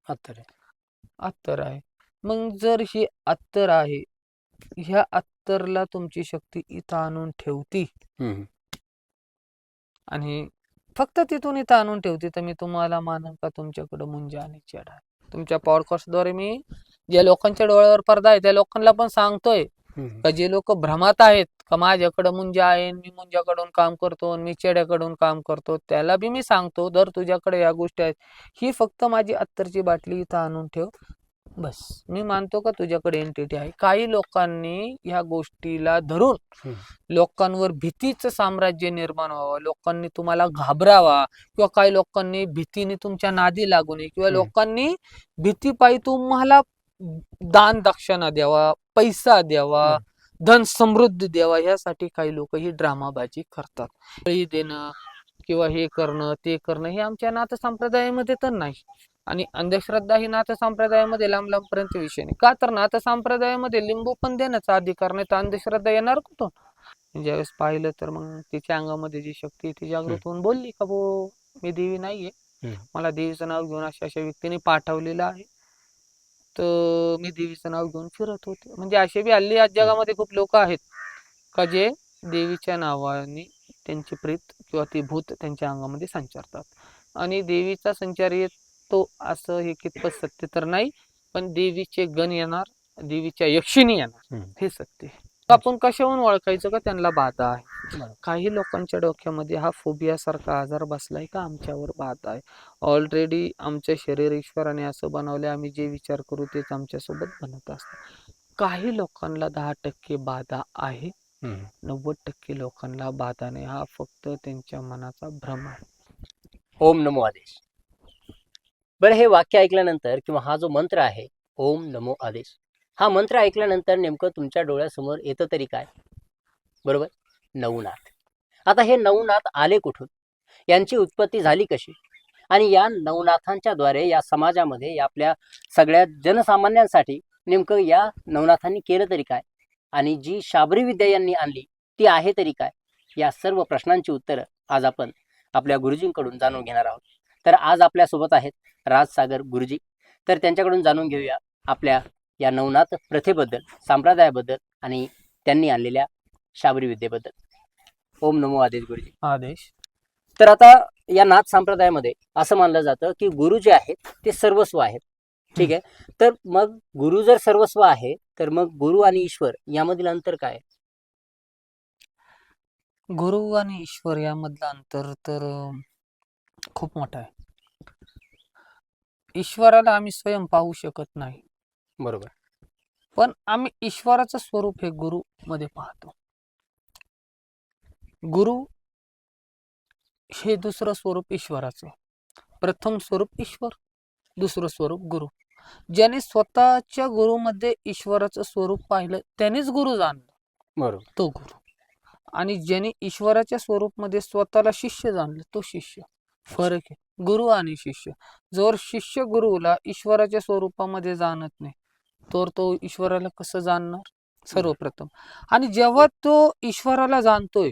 अत्तर आहे. अत्तर आहे. मग जर ही अत्तर आहे, ह्या अत्तरला तुमची शक्ती इथं आणून ठेवती आणि फक्त तिथून इथं आणून ठेवते, तर मी तुम्हाला मानन का तुमच्याकडे मुंजा आणि चेड आहे. तुमच्या पॉडकास्टद्वारे मी ज्या लोकांच्या डोळ्यावर पडदा आहे त्या लोकांना पण सांगतोय का जे लोक भ्रमात आहेत का माझ्याकडे मुंजा आहे, मी मुंजाकडून काम करतो आणि मी चेड्याकडून काम करतो, त्याला बी मी सांगतो जर तुझ्याकडे या गोष्टी आहेत, ही फक्त माझी अत्तरची बाटली इथं आणून ठेव, बस. मी मानतो का तुझ्याकडे एंटिटी आहे. काही लोकांनी ह्या गोष्टीला धरून लोकांवर भीतीचं साम्राज्य निर्माण व्हावं, लोकांनी तुम्हाला घाबरावा, किंवा काही लोकांनी भीतीने तुमच्या नादी लागू नये, किंवा लोकांनी भीतीपायी तुम्हाला दान दक्षिणा द्यावा, पैसा द्यावा, धन समृद्धी द्यावा, यासाठी काही लोक ही ड्रामाबाजी करतात. बळी देणं किंवा हे करणं ते करणं हे आमच्या नाथ संप्रदायामध्ये तर नाही. आणि अंधश्रद्धा ही नाथ संप्रदायामध्ये लांब लांबपर्यंत विषय नाही. का तर नाथ संप्रदायामध्ये लिंबू पण देण्याचा अधिकार नाही, तर अंधश्रद्धा येणार कुठून? ज्यावेळेस पाहिलं तर मग तिच्या अंगामध्ये जी शक्ती ती जागृत होऊन बोलली का भो मी देवी नाहीये, मला देवीचं नाव घेऊन अशा अशा व्यक्तीने पाठवलेलं आहे, तर मी देवीचं नाव घेऊन फिरत होते. म्हणजे असे बी हल्ली आज जगामध्ये खूप लोक आहेत का जे देवीच्या नावाने त्यांची प्रेत किंवा ती भूत त्यांच्या अंगामध्ये संचारतात. आणि देवीचा संचार येतो असं हे कितपत सत्य तर नाही, पण देवीचे गण येणार, देवीच्या यक्षिणी येणार, हे सत्य. आपण कशाहून ओळखायचं का त्यांना बाधा आहे? काही लोकांच्या डोक्यामध्ये हा फोबिया सारखा आजार बसलाय का आमच्यावर बाधा आहे. ऑलरेडी आमच्या शरीर ईश्वराने असं बनवलंय, आम्ही जे विचार करू तेच आमच्यासोबत बनत असतं. काही लोकांना 10% बाधा आहे, 90% लोकांना बाधा नाही. हा फक्त त्यांच्या मनाचा भ्रम आहे. ओम नमो आदेश. बरं, हे वाक्य ऐकल्यानंतर किंवा हा जो मंत्र आहे ओम नमो आदेश, हा मंत्र ऐकल्यानंतर नेमकं तुमच्या डोळ्यासमोर येतं तरी काय? बरोबर, नवनाथ. आता हे नवनाथ आले कुठून, यांची उत्पत्ती झाली कशी, आणि या नवनाथांच्या द्वारे या समाजामध्ये आपल्या सगळ्या जनसामान्यांसाठी नेमकं या नवनाथांनी केलं तरी काय, आणि जी शाबरी विद्या यांनी आणली ती आहे तरी काय, या सर्व प्रश्नांची उत्तरं आज आपण आपल्या गुरुजींकडून जाणून घेणार आहोत. तर आज आपल्यासोबत आहेत राजसागर गुरुजी. तर त्यांच्याकडून जाणून घेऊया आपल्या या नवनाथ प्रथेबद्दल, संप्रदायाबद्दल आणि त्यांनी आणलेल्या शाबरी विद्येबद्दल. ओम नमो आदेश गुरुजी. आदेश. तर आता या नाथ संप्रदायामध्ये असं मानलं जातं की गुरु जे आहेत ते सर्वस्व आहेत. ठीक आहे, तर मग गुरु जर सर्वस्व आहे तर मग गुरु आणि ईश्वर यामधील अंतर काय? गुरु आणि ईश्वर यामधलं अंतर तर खूप मोठं आहे. ईश्वराला आम्ही स्वयं पाहू शकत नाही, बरोबर, पण आम्ही ईश्वराचं स्वरूप हे गुरु मध्ये पाहतो. गुरु हे दुसरं स्वरूप ईश्वराचं. प्रथम स्वरूप ईश्वर, दुसरं स्वरूप गुरु. ज्याने स्वतःच्या गुरुमध्ये ईश्वराचं स्वरूप पाहिलं त्यानेच गुरु जाणलं, बरोबर, तो गुरु. आणि ज्याने ईश्वराच्या स्वरूपमध्ये स्वतःला शिष्य जाणलं तो शिष्य. फरक आहे गुरु आणि शिष्य. जर शिष्य गुरुला ईश्वराच्या स्वरूपामध्ये जाणत नाही तर तो ईश्वराला कसं जाणणार सर्वप्रथम. आणि जेव्हा तो ईश्वराला जाणतोय,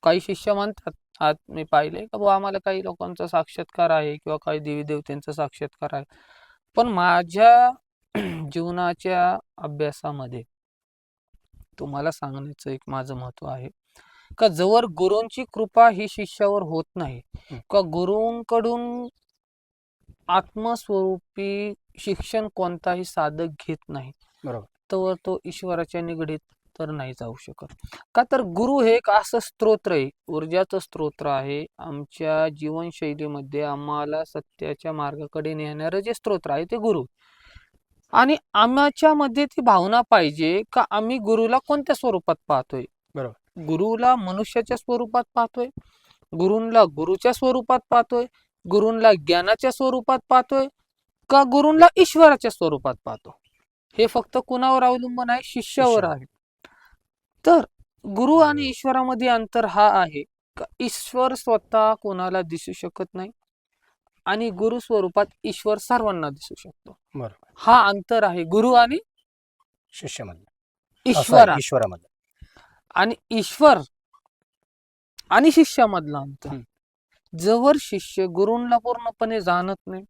काही शिष्य म्हणतात, आज मी पाहिले का बुवा आम्हाला काही लोकांचा साक्षात्कार आहे किंवा काही देवी देवतांचा साक्षात्कार आहे, पण माझ्या जीवनाच्या अभ्यासामध्ये तुम्हाला सांगण्याचं एक माझं महत्व आहे का जवळ गुरूंची कृपा ही शिष्यावर होत नाही, का गुरूंकडून आत्मस्वरूपी शिक्षण कोणताही साधक घेत नाही, बरोबर, तर तो ईश्वराच्या निगडीत तर नाही जाऊ शकत. का तर गुरु हे एक असं स्तोत्र आहे, ऊर्जाचं स्तोत्र आहे. आमच्या जीवनशैलीमध्ये आम्हाला सत्याच्या मार्गाकडे नेणारं जे स्तोत्र आहे ते गुरु. आणि आमच्या मध्ये ती भावना पाहिजे का आम्ही गुरुला कोणत्या स्वरूपात पाहतोय. बरोबर, गुरुला मनुष्याच्या स्वरूपात पाहतोय, गुरूंला गुरुच्या स्वरूपात पाहतोय, गुरूंला ज्ञानाच्या स्वरूपात पाहतोय, का गुरूंला ईश्वराच्या स्वरूपात पाहतो. हे फक्त कुणावर अवलंबून आहे? शिष्यावर आहे. तर गुरु आणि ईश्वरामध्ये अंतर हा आहे का ईश्वर स्वतः कोणाला दिसू शकत नाही आणि गुरु स्वरूपात ईश्वर सर्वांना दिसू शकतो. बरोबर, हा अंतर आहे गुरु आणि शिष्यामधलं, ईश्वरामधलं. आणि ईश्वर आणि शिष्यामधला अंतर. जवळ शिष्य गुरूंना पूर्णपणे जाणत नाही,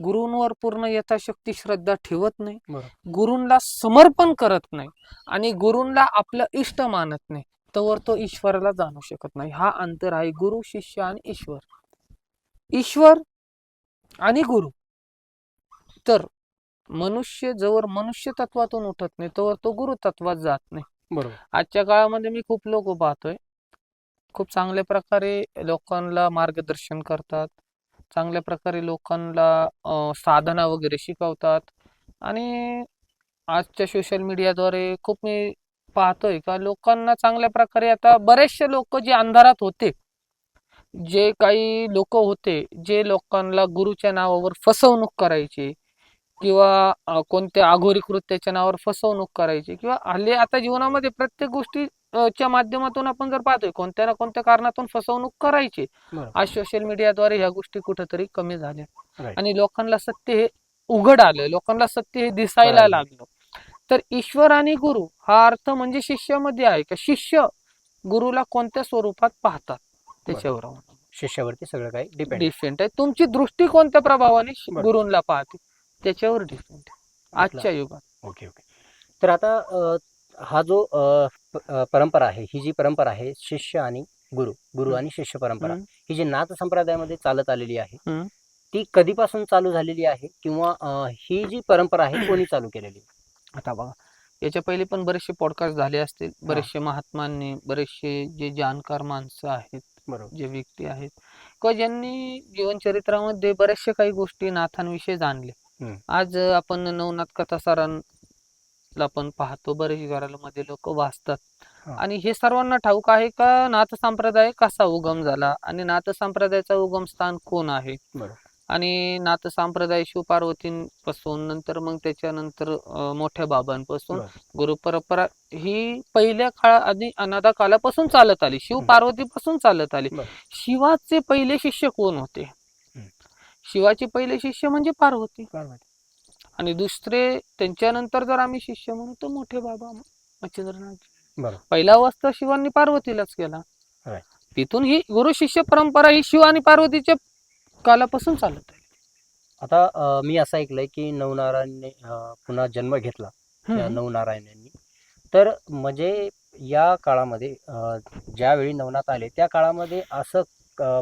गुरूंवर पूर्ण यथाशक्ती श्रद्धा ठेवत नाही, बरोबर. गुरूंना समर्पण करत नाही आणि गुरूंना आपलं इष्ट मानत नाही, तोवर तो ईश्वराला जाणू शकत नाही. हा अंतर आहे गुरु, शिष्य आणि ईश्वर. ईश्वर आणि गुरु. तर मनुष्य जवळ मनुष्य तत्वातून उठत नाही तोवर तो गुरु तत्वात जात नाही. बरोबर. आजच्या काळामध्ये मी खूप लोक पाहतोय, खूप चांगल्या प्रकारे लोकांना मार्गदर्शन करतात, चांगल्या प्रकारे लोकांना साधना वगैरे शिकवतात. आणि आजच्या सोशल मीडियाद्वारे खूप मी पाहतोय का लोकांना चांगल्या प्रकारे, आता बरेचसे लोक जे अंधारात होते, जे काही लोक होते जे लोकांना गुरुच्या नावावर फसवणूक करायचे किंवा कोणत्या अघोरी कृत्याच्या नावावर फसवणूक करायची, किंवा हल्ली आता जीवनामध्ये प्रत्येक गोष्टी च्या माध्यमातून आपण जर पाहतोय कोणत्या ना कोणत्या कारणातून फसवणूक करायची. बरोबर. आज सोशल मीडियाद्वारे ह्या गोष्टी कुठेतरी कमी झाल्या Right. आणि लोकांना सत्य हे उघड आलं, लोकांना सत्य हे दिसायला कळालं. लागलं. तर ईश्वर आणि गुरु हा अर्थ म्हणजे शिष्यामध्ये आहे का शिष्य गुरुला कोणत्या स्वरूपात पाहतात त्याच्यावर शिष्यावरती सगळं काही डिपेंड. डिपेंड आहे. तुमची दृष्टी कोणत्या प्रभावाने बरोबर. गुरूंला पाहते त्याच्यावर डिपेंड आहे आजच्या युगात. Okay okay. तर आता हा जो परंपरा आहे, ही जी परंपरा आहे शिष्य आणि गुरु, गुरु आणि शिष्य परंपरा, हम्म. ही जी नाथ संप्रदायामध्ये चालत आलेली आहे, हम्म. ती कधीपासून चालू झालेली आहे किंवा ही जी परंपरा आहे कोणी चालू केलेली? आता बघा, याच्या पहिले पण बरेचसे पॉडकास्ट झाले असतील, बरेचसे महात्मांनी, बरेचसे जे जाणकार माणसं आहेत, बरोबर. जे व्यक्ती आहेत किंवा ज्यांनी जीवनचरित्रामध्ये बऱ्याचशा काही गोष्टी नाथांविषयी जाणले. हम्म. आज आपण नवनाथ कथासारांना पण पाहतो, बरेच घरामध्ये लोक वाचतात. हा. आणि हे सर्वांना ठाऊक आहे का नाथ संप्रदाय कसा उगम झाला आणि नाथ संप्रदायाचा उगम स्थान कोण आहे. बरोबर. आणि नाथ संप्रदाय शिवपार्वतींपासून नंतर मग त्याच्यानंतर मोठ्या बाबांपासून बरोबर. गुरु परंपरा ही पहिल्या काळा आधी अनादा कालापासून चालत आली, शिव पार्वतीपासून चालत आली. बरोबर. शिवाचे पहिले शिष्य कोण होते? शिवाचे पहिले शिष्य म्हणजे पार्वती. आणि दुसरे त्यांच्यानंतर जर आम्ही शिष्य म्हणू तर मोठे बाबा मच्छिंद्रनाथ. बरोबर. पहिला वाजता शिवांनी पार्वतीलाच केला. Right. तिथून ही गुरु शिष्य परंपरा ही शिव आणि पार्वतीच्या कालापासून चालत आहे. आता मी असं ऐकलंय की नवनारायणने पुन्हा जन्म घेतला त्या नवनारायणांनी. तर म्हणजे या काळामध्ये ज्यावेळी नवनाथ आले त्या काळामध्ये असं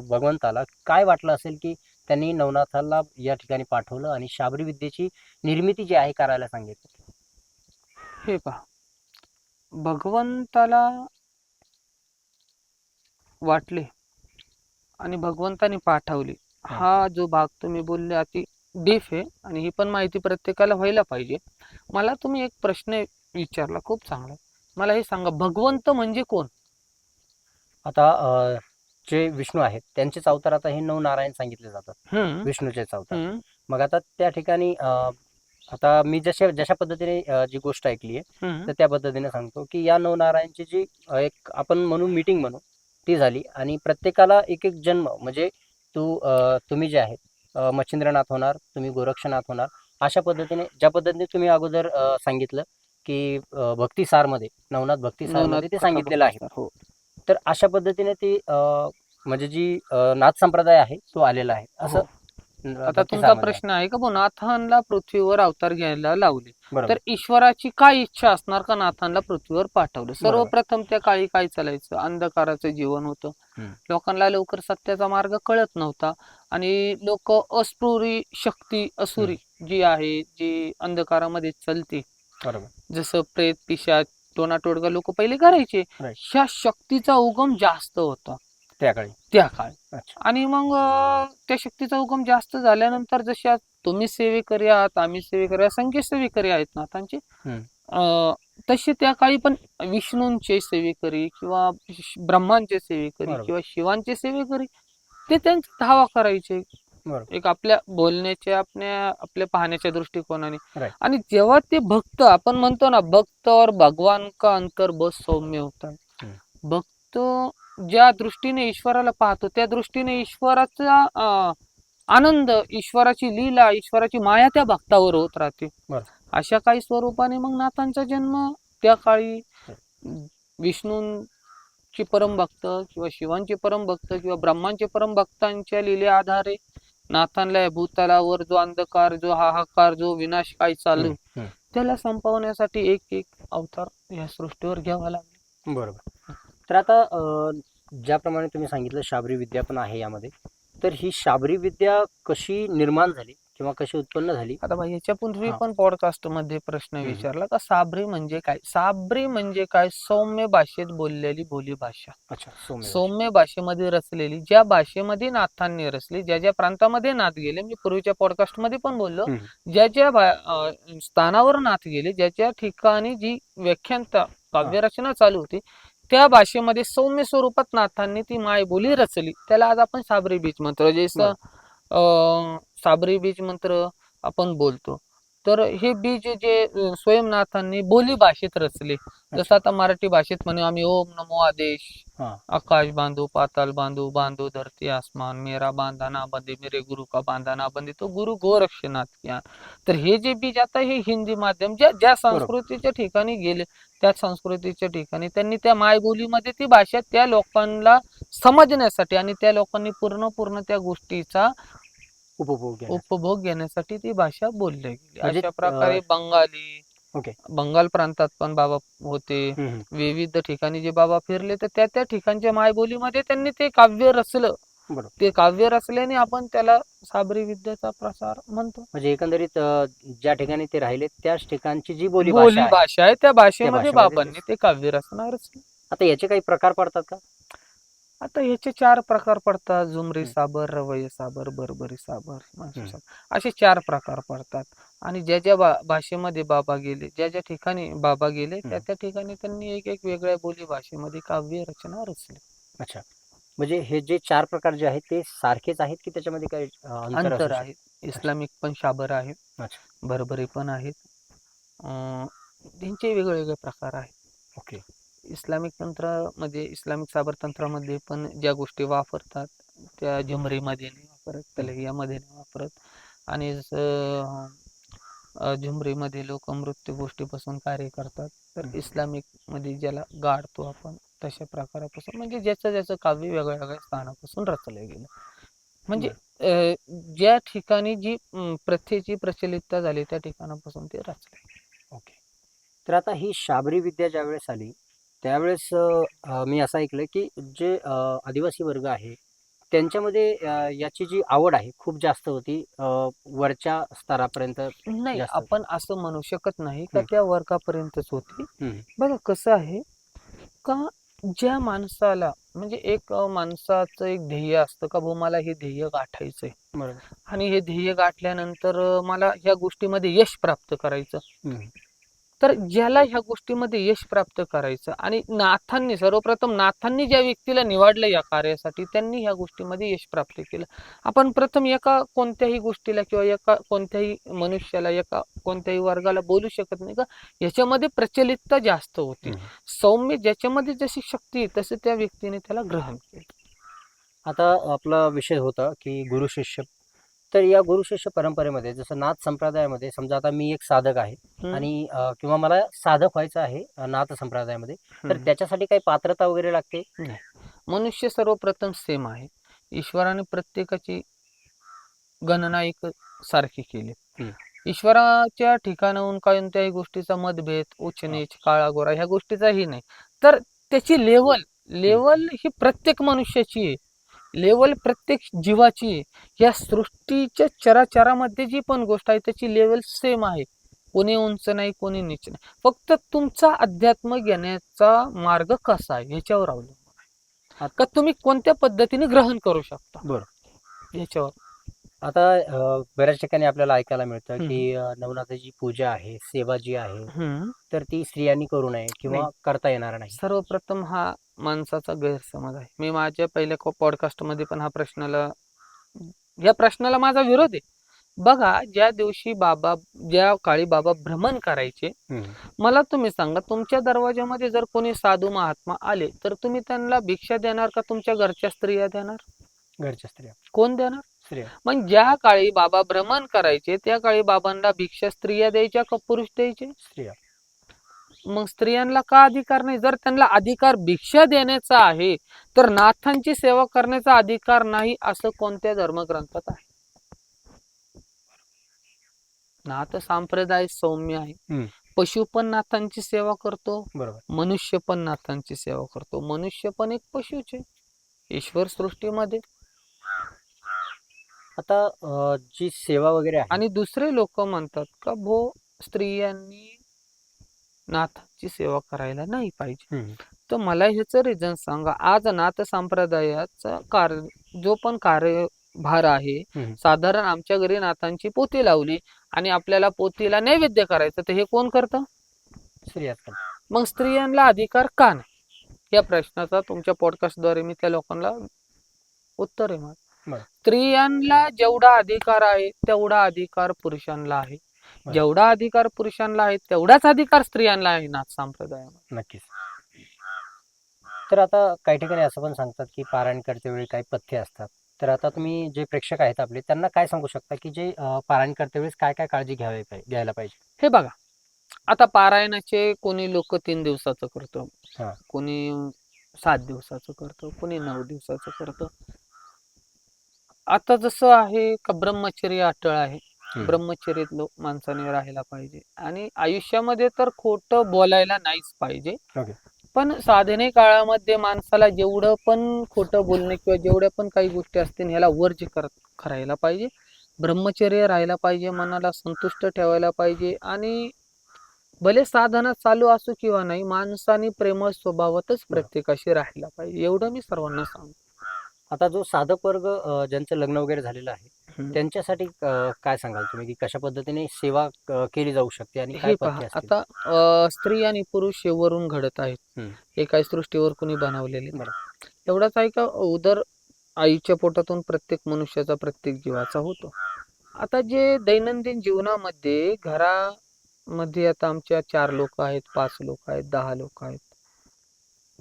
भगवंताला काय वाटलं असेल की त्यांनी नवनाथाला या ठिकाणी पाठवलं आणि शाबरी विद्येची निर्मिती जी आहे करायला सांगितलं? हे पहा, भगवंताला वाटले आणि भगवंताने पाठवले, हा जो भाग तुम्ही बोलले अति डीप आहे आणि ही पण माहिती प्रत्येकाला व्हायला पाहिजे. मला तुम्ही एक प्रश्न विचारला, खूप चांगला. मला हे सांगा, भगवंत म्हणजे कोण? आता जे विष्णू आहेत त्यांचेच अवतार आता हे नवनारायण सांगितले जातात, विष्णूचेच अवतार. मग आता त्या ठिकाणी आता मी जशा पद्धतीने जी गोष्ट ऐकली आहे तर त्या पद्धतीने सांगतो की या नवनारायणची जी एक आपण म्हणून मीटिंग म्हणू ती झाली आणि प्रत्येकाला एक एक जन्म, म्हणजे तुम्ही जे आहेत मच्छिंद्रनाथ होणार, तुम्ही गोरक्षनाथ होणार, अशा पद्धतीने ज्या पद्धतीने तुम्ही अगोदर सांगितलं की भक्तिसारमध्ये नवनाथ भक्तिसारमध्ये ते सांगितलेलं आहे. हो. तर अशा पद्धतीने ती म्हणजे जी नाथ संप्रदाय आहे तो आलेला आहे असं. आता तुमचा प्रश्न आहे का नाथांना पृथ्वीवर अवतार घ्यायला लावले, तर ईश्वराची काय इच्छा असणार का नाथांना पृथ्वीवर पाठवलं? सर्वप्रथम त्या काळी काय चालायचं, अंधकाराचं जीवन होतं, लोकांना लवकर सत्याचा मार्ग कळत नव्हता आणि लोक अस्पुरी शक्ती असुरी जी आहे, जी अंधकारामध्ये चालते, जसं प्रेत पिशाच टोनाटोडगा लोक पहिले करायचे, ह्या शक्तीचा उगम जास्त होता त्या काळी. आणि मग त्या शक्तीचा उगम जास्त झाल्यानंतर जशा तुम्ही सेवेकरी आहात, आम्ही सेवेकरी, असंख्य सेवेकरी आहेत नाथांचे, तसे त्या काळी पण विष्णूंचे सेवेकरी किंवा ब्रह्मांचे सेवेकरी किंवा शिवांचे सेवेकरी ते त्यांचा धावा करायचे, एक आपल्या बोलण्याच्या आपल्या पाहण्याच्या दृष्टिकोनाने. आणि जेव्हा ते भक्त, आपण म्हणतो ना भक्त और भगवान का अंतर बहुत सौम्य होता है. भक्त ज्या दृष्टीने ईश्वराला पाहतो त्या दृष्टीने ईश्वराचा आनंद, ईश्वराची लीला, ईश्वराची माया त्या भक्तावर होत राहते. अशा काही स्वरूपाने मग नाथांचा जन्म त्या काळी विष्णूंची परमभक्त किंवा शिवांचे परमभक्त किंवा ब्रह्मांचे परमभक्तांच्या लीले आधारे नाथांना या भूतलावर जो अंधकार, जो हाहाकार, जो विनाश काय चालू, त्याला संपवण्यासाठी एक एक अवतार या सृष्टीवर घ्यावा लागला. बरोबर. तर आता ज्याप्रमाणे तुम्ही सांगितलं शाबरी विद्या पण आहे यामध्ये, तर ही शाबरी विद्या कशी निर्माण झाली किंवा कशी उत्पन्न झाली? आता भाई याच्यापूर्वी हा. पण पॉडकास्ट मध्ये प्रश्न विचारला का साबरी म्हणजे काय. साबरी म्हणजे काय, सौम्य भाषेत बोललेली बोली भाषा. अच्छा, सौम्य. सौम्य भाषेमध्ये रचलेली, ज्या भाषेमध्ये नाथांनी रचली, ज्या ज्या प्रांतामध्ये नाथ गेले, मी पूर्वीच्या पॉडकास्ट मध्ये पण बोललो, ज्या ज्या स्थानावर नाथ गेले, ज्या ज्या ठिकाणी जी व्याख्यान काव्यरचना चालू होती, त्या भाषेमध्ये सौम्य स्वरूपात नाथांनी ती मायबोली रचली. त्याला आज आपण साबरी बीज मंत्र, जसं साबरी बीज मंत्र आपण बोलतो, तर हे बीज जे स्वयंनाथांनी बोली भाषेत रचले. जसं आता मराठी भाषेत म्हणे आम्ही ओम नमो आदेश, आकाश बांधू पाताल बांधू, बांधू धरती आसमान, मेरा बांधा ना बंदी, मेरे गुरु का बांधा ना बंदी, तो गुरु गोरक्षनाथ क्या. तर हे जे बीज आता हे हिंदी माध्यम ज्या संस्कृतीच्या ठिकाणी गेले, त्या संस्कृतीच्या ठिकाणी त्यांनी त्या मायबोलीमध्ये ती भाषा त्या लोकांना समजण्यासाठी आणि त्या लोकांनी पूर्ण त्या गोष्टीचा उपभोग घेण्यासाठी ती भाषा बोलली गेली. अशा प्रकारे बंगाली, बंगाल प्रांतात पण बाबा होते, विविध ठिकाणी जे बाबा फिरले, तर त्या ठिकाणच्या मायबोलीमध्ये त्यांनी ते काव्य रचलं. ते काव्य रचल्याने आपण त्याला साबरी विद्येचा प्रसार म्हणतो. म्हणजे एकंदरीत ज्या ठिकाणी ते राहिले त्याच ठिकाणची जी बोली भाषा आहे, त्या भाषेमध्ये बाबांनी ते काव्य रचना रचली. आता याचे काही प्रकार पडतात का? आता याचे 4 प्रकार पडतात. झुमरी साबर, रवैय साबर, बरबरी साबर, असे 4 प्रकार पडतात. आणि ज्या ज्या भाषेमध्ये बाबा गेले, ज्या ज्या ठिकाणी बाबा गेले, त्या ठिकाणी त्यांनी एक एक वेगळ्या बोली भाषेमध्ये काव्य रचना रचली. अच्छा, म्हणजे हे जे 4 प्रकार जे आहेत ते सारखेच आहेत की त्याच्यामध्ये काही अंतर आहे? इस्लामिक पण शाबर आहे, बरबरी पण आहेत, त्यांचे वेगवेगळे प्रकार आहेत. ओके. इस्लामिक तंत्रामध्ये, इस्लामिक साबर तंत्रामध्ये पण ज्या गोष्टी वापरतात त्या झुमरीमध्ये नाही वापरत, तलहियामध्ये नाही वापरत. आणि झुमरीमध्ये लोक मृत्यू गोष्टीपासून कार्य करतात, तर इस्लामिक मध्ये ज्याला गाडतो आपण, तशा प्रकारापासून, म्हणजे ज्याचं काव्य वेगळ्या वेगळ्या स्थानापासून रचलं गेलं. म्हणजे ज्या ठिकाणी जी प्रथेची प्रचलितता झाली त्या ठिकाणापासून ते रचले. ओके. तर आता ही शाबरी विद्या ज्यावेळेस आली त्यावेळेस मी असं ऐकलं की जे आदिवासी वर्ग आहे त्यांच्यामध्ये याची जी आवड आहे खूप जास्त होती, वरच्या स्तरापर्यंत. नाही, आपण असं म्हणू शकत नाही का त्या वर्गापर्यंतच होती. बघा कसं आहे का, ज्या माणसाला, म्हणजे एक माणसाचं एक ध्येय असतं का, भाऊ मला हे ध्येय गाठायचंय, बरोबर, आणि हे ध्येय गाठल्यानंतर मला ह्या गोष्टीमध्ये यश प्राप्त करायचं. तर ज्याला ह्या गोष्टीमध्ये यश प्राप्त करायचं, आणि नाथांनी, सर्वप्रथम नाथांनी ज्या व्यक्तीला निवडलं या कार्यासाठी, त्यांनी ह्या गोष्टीमध्ये यश प्राप्त केलं. आपण प्रथम एका कोणत्याही गोष्टीला किंवा एका कोणत्याही मनुष्याला, एका कोणत्याही वर्गाला बोलू शकत नाही का याच्यामध्ये प्रचलितता जास्त होती. सौम्य ज्याच्यामध्ये जशी शक्ती तसे त्या व्यक्तीने त्याला ग्रहण केलं. आता आपला विषय होता की गुरु शिष्य, तर या गुरु शिष्य परंपरेमध्ये जसं नाथ संप्रदायामध्ये, समजा आता मी एक साधक आहे आणि किंवा मला साधक व्हायचं आहे नाथ संप्रदायामध्ये, तर त्याच्यासाठी काही पात्रता वगैरे लागते? मनुष्य सर्वप्रथम सेम आहे. ईश्वराने प्रत्येकाची गणना एक सारखी केली. ईश्वराच्या ठिकाणाहून कोणत्याही गोष्टीचा मतभेद, उच्च नीच, काळा गोरा ह्या गोष्टीचाही नाही. तर त्याची लेवल ही प्रत्येक मनुष्याची आहे, लेवल प्रत्येक जीवाची आहे. या सृष्टीच्या चराचरामध्ये जी पण गोष्ट आहे त्याची लेवल सेम आहे. कोणी उंच नाही, कोणी नीच नाही. फक्त तुमचा अध्यात्म घेण्याचा मार्ग कसा आहे याच्यावर अवलंबून आहे, का तुम्ही कोणत्या पद्धतीने ग्रहण करू शकता. बरोबर, याच्यावर. आता बऱ्याच ठिकाणी आपल्याला ऐकायला मिळतं की नवनाथाची पूजा आहे, सेवा जी आहे, तर ती स्त्रियांनी करू नये किंवा करता येणार नाही. सर्वप्रथम हा माणसाचा गैरसमज आहे. मी माझ्या पहिल्या पॉडकास्ट मध्ये पण या प्रश्नाला माझा विरोध आहे. बघा, ज्या काळी बाबा भ्रमण करायचे, मला तुम्ही सांगा, तुमच्या दरवाजामध्ये जर कोणी साधू महात्मा आले तर तुम्ही त्यांना भिक्षा देणार का तुमच्या घरच्या स्त्रिया देणार? घरच्या स्त्रिया. कोण देणार? मग ज्या काळी बाबा भ्रमण करायचे त्या काळी बाबांना भिक्षा स्त्रिया द्यायच्या का पुरुष द्यायचे? स्त्रिया. मग स्त्रियांना का अधिकार नाही? जर त्यांना अधिकार भिक्षा देण्याचा आहे तर नाथांची सेवा करण्याचा अधिकार नाही असं कोणत्या धर्मग्रंथात आहे? नाथ संप्रदाय सौम्य आहे. हम्म. पशु पण नाथांची सेवा करतो, बरोबर. मनुष्य पण नाथांची सेवा करतो. मनुष्य पण एक पशुच आहे ईश्वर सृष्टीमध्ये. आता जी सेवा वगैरे आहे. आणि दुसरे लोक म्हणतात का भो स्त्रियांनी नाथांची सेवा करायला नाही पाहिजे. हम्म. तर मला ह्याचं रिझन सांगा. आज नाथ संप्रदायाचा जो पण कार्यभार आहे, हम्म. साधारण आमच्या घरी नाथांची पोथी लावली आणि आपल्याला पोथीला नैवेद्य करायचं, तर हे कोण करतं? स्त्रियाच करतात. मग स्त्रियांना अधिकार का नाही? या प्रश्नाचा तुमच्या पॉडकास्टद्वारे मी त्या लोकांना उत्तर आहे. बरं. स्त्रियांना जेवढा अधिकार आहे तेवढा अधिकार पुरुषांना आहे. बरं. जेवढा अधिकार पुरुषांना आहे तेवढाच अधिकार स्त्रियांना आहे नाथ संप्रदायामध्ये. नक्कीच. तर आता काही ठिकाणी असं पण सांगतात की पारायण करते वेळी काही पथ्य असतात. तर आता तुम्ही जे प्रेक्षक आहेत आपले त्यांना काय सांगू शकता की जे पारायण करते वेळेस काय काय काळजी घ्यायला पाहिजे? हे बघा, आता पारायणाचे कोणी लोक 3 दिवसाचं करतो, हा. कोणी 7 दिवसाचं करतो, कोणी 9 दिवसाचं करतं. आता जसं आहे का ब्रह्मचर्य अटळ आहे, ब्रह्मचर्यात माणसाने राहायला पाहिजे आणि आयुष्यामध्ये तर खोटं बोलायला नाहीच पाहिजे. ओके. पण साधने काळामध्ये माणसाला जेवढं पण खोटं बोलणे किंवा जेवढ्या पण काही गोष्टी असतील ह्याला वर्ज करायला पाहिजे. ब्रह्मचर्य राहायला पाहिजे, मनाला संतुष्ट ठेवायला पाहिजे आणि भले साधना चालू असो किंवा नाही, माणसाने प्रेमळ स्वभावातच प्रत्येकाशी राहायला पाहिजे. एवढं मी सर्वांना सांगतो. आता जो साधक वर्ग ज्यांचं लग्न वगैरे झालेलं आहे त्यांच्यासाठी काय सांगाल तुम्ही की कशा पद्धतीने सेवा केली जाऊ शकते आणि हे काय पहा, पथ्य असतील? आता स्त्री आणि पुरुष वरून घडत आहेत. हे काही सृष्टीवर कुणी बनवलेले नाही. एवढाच आहे का उदर आईच्या पोटातून प्रत्येक मनुष्याचा, प्रत्येक जीवाचा होतो. आता जे दैनंदिन जीवनामध्ये घरामध्ये आता आमच्या 4 लोक आहेत, 5 लोक आहेत, 10 लोक आहेत.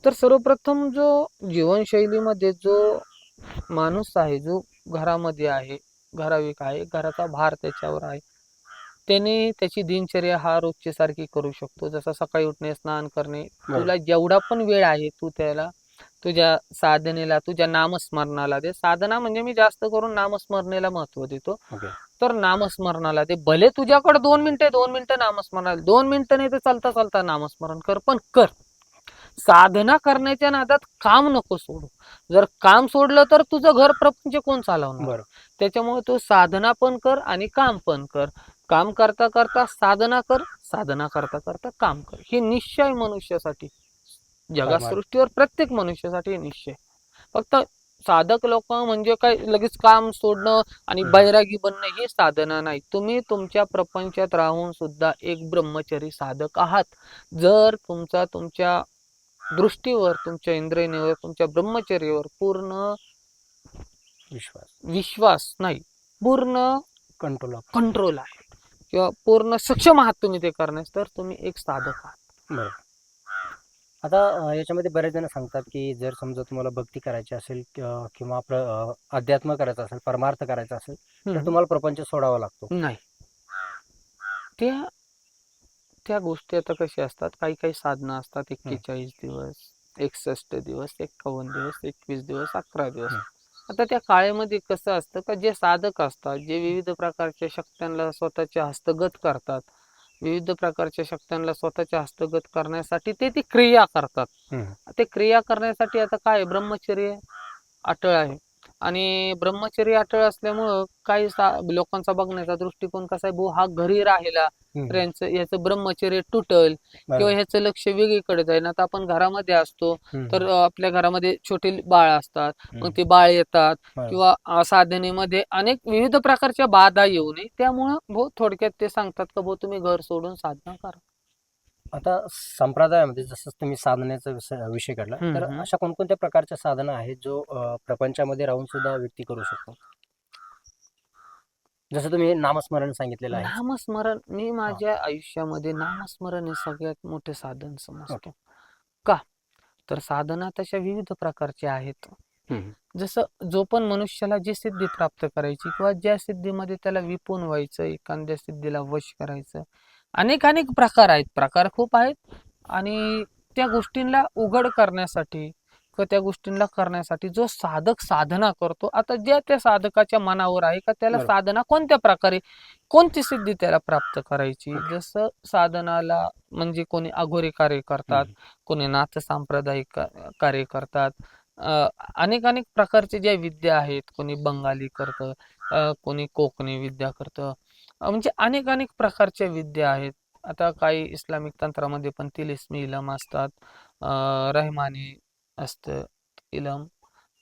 तर सर्वप्रथम जो जीवनशैलीमध्ये जो माणूस आहे, जो घरामध्ये आहे, घराविक आहे, घराचा भार त्याच्यावर आहे, त्याने त्याची दिनचर्या हा रोजची सारखी करू शकतो. जसं सकाळी उठणे, स्नान करणे, तुला जेवढा पण वेळ आहे तू त्याला तुझ्या साधनेला, तुझ्या नामस्मरणाला दे. साधना म्हणजे मी जास्त करून नामस्मरणेला महत्व देतो. तर नामस्मरणाला दे. भले तुझ्याकडे 2 मिनिटं नामस्मरणाला, 2 मिनिटं नाही तर चालता चालता नामस्मरण कर, पण कर. साधना करण्याच्या नादात काम नको सोडू. जर काम सोडलं तर तुझं घर प्रपंच कोण चालवणार? त्याच्यामुळे तू साधना पण कर आणि काम पण कर. काम करता करता साधना कर, साधना करता करता काम कर. हे निश्चय मनुष्यासाठी, जगसृष्टीवर प्रत्येक मनुष्यासाठी निश्चय. फक्त साधक लोक म्हणजे काय लगेच काम सोडणं आणि बैरागी बनणं हे साधना नाही. तुम्ही तुमच्या प्रपंचात राहून सुद्धा एक ब्रह्मचारी साधक आहात. जर तुमच्या दृष्टीवर, तुमच्या इंद्रियावर, तुमच्या ब्रह्मचर्यावर पूर्ण विश्वास नाही, पूर्ण कंट्रोल आहे किंवा पूर्ण सक्षम आहात तुम्ही ते करण्यास, तर तुम्ही एक साधक आहात. बरोबर. आता याच्यामध्ये बरेच जण सांगतात की जर समजा तुम्हाला भक्ती करायची असेल किंवा अध्यात्म करायचं असेल, परमार्थ करायचा असेल तर तुम्हाला प्रपंच सोडावा लागतो. नाही, त्या गोष्टी आता कशा असतात, काही काही साधना असतात 41 दिवस, 61 दिवस, 51 दिवस, 21 दिवस, 11 दिवस. आता त्या काळामध्ये कसं असतं का जे साधक असतात, जे विविध प्रकारच्या शक्त्यांना स्वतःच्या हस्तगत करतात, विविध प्रकारच्या शक्त्यांना स्वतःच्या हस्तगत करण्यासाठी ते ती क्रिया करतात. ते क्रिया करण्यासाठी आता काय ब्रह्मचर्य अटळ आहे आणि ब्रह्मचर्य अटळ असल्यामुळं काही लोकांचा बघण्याचा दृष्टिकोन कसा आहे, हा घरी राहिला तर याचं ब्रह्मचर्य तुटल किंवा ह्याचं लक्ष वेगळीकडे जाईल. आता आपण घरामध्ये असतो तर आपल्या घरामध्ये छोटे बाळ असतात, मग ते बाळ येतात किंवा साधनेमध्ये अनेक विविध प्रकारच्या बाधा येऊ नये, त्यामुळं थोडक्यात ते सांगतात का तुम्ही घर सोडून साधना करा. आता संप्रदायामध्ये जसं तुम्ही साधनेचा विषय काढला, तर अशा कोणकोणत्या प्रकारच्या साधना आहेत जो प्रपंचामध्ये राहून सुद्धा व्यक्ती करू शकतो? जसं तुम्ही नामस्मरण सांगितलेलं आहे. नामस्मरण मी माझ्या आयुष्यामध्ये नामस्मरण हे सगळ्यात मोठे साधन समजतो. का तर साधना तशा विविध प्रकारच्या आहेत. जसं जो पण मनुष्याला जी सिद्धी प्राप्त करायची किंवा ज्या सिद्धीमध्ये त्याला विपून व्हायचं, एखाद्या सिद्धीला वश करायचं, अनेक प्रकार आहेत, प्रकार खूप आहेत आणि त्या गोष्टींना उघड करण्यासाठी किंवा त्या गोष्टींना करण्यासाठी जो साधक साधना करतो, आता ज्या त्या साधकाच्या मनावर आहे का त्याला बरोबर. साधना कोणत्या प्रकारे, कोणती सिद्धी त्याला प्राप्त करायची. ओके. जसं साधनाला म्हणजे कोणी अघोरी कार्य करतात, हम्म. कोणी नाथ सांप्रदायिक कार्य करतात. अनेक अनेक प्रकारचे ज्या विद्या आहेत, कोणी बंगाली करतं, कोणी कोकणी विद्या करतं. म्हणजे अनेक अनेक प्रकारच्या विद्या आहेत. आता काही इस्लामिक तंत्रामध्ये पण तिलिस्मी इलम असतात, रहमानी असतं इलम,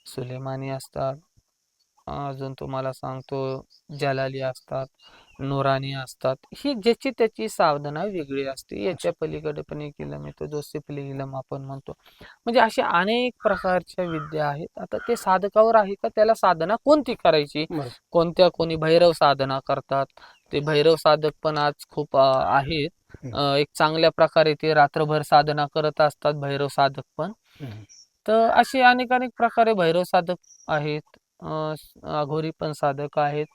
सुलेमानी असतात, अजून तुम्हाला सांगतो जलाली असतात, नुरानी असतात. ही ज्याची त्याची साधना वेगळी असते. अच्छा. याच्या पलीकडे पण एक इलम येतो जो सिपली इलम आपण म्हणतो. म्हणजे अशा अनेक प्रकारच्या विद्या आहेत. आता ते साधकावर आहे का त्याला साधना कोणती करायची. बरोबर. कोणी भैरव साधना करतात. ते भैरव साधक पण आज खूप आहेत. एक चांगल्या प्रकारे ते रात्रभर साधना करत असतात भैरव साधक पण. हम्म. तर असे अनेक अनेक प्रकारे भैरव साधक आहेत. अघोरी पण साधक आहेत.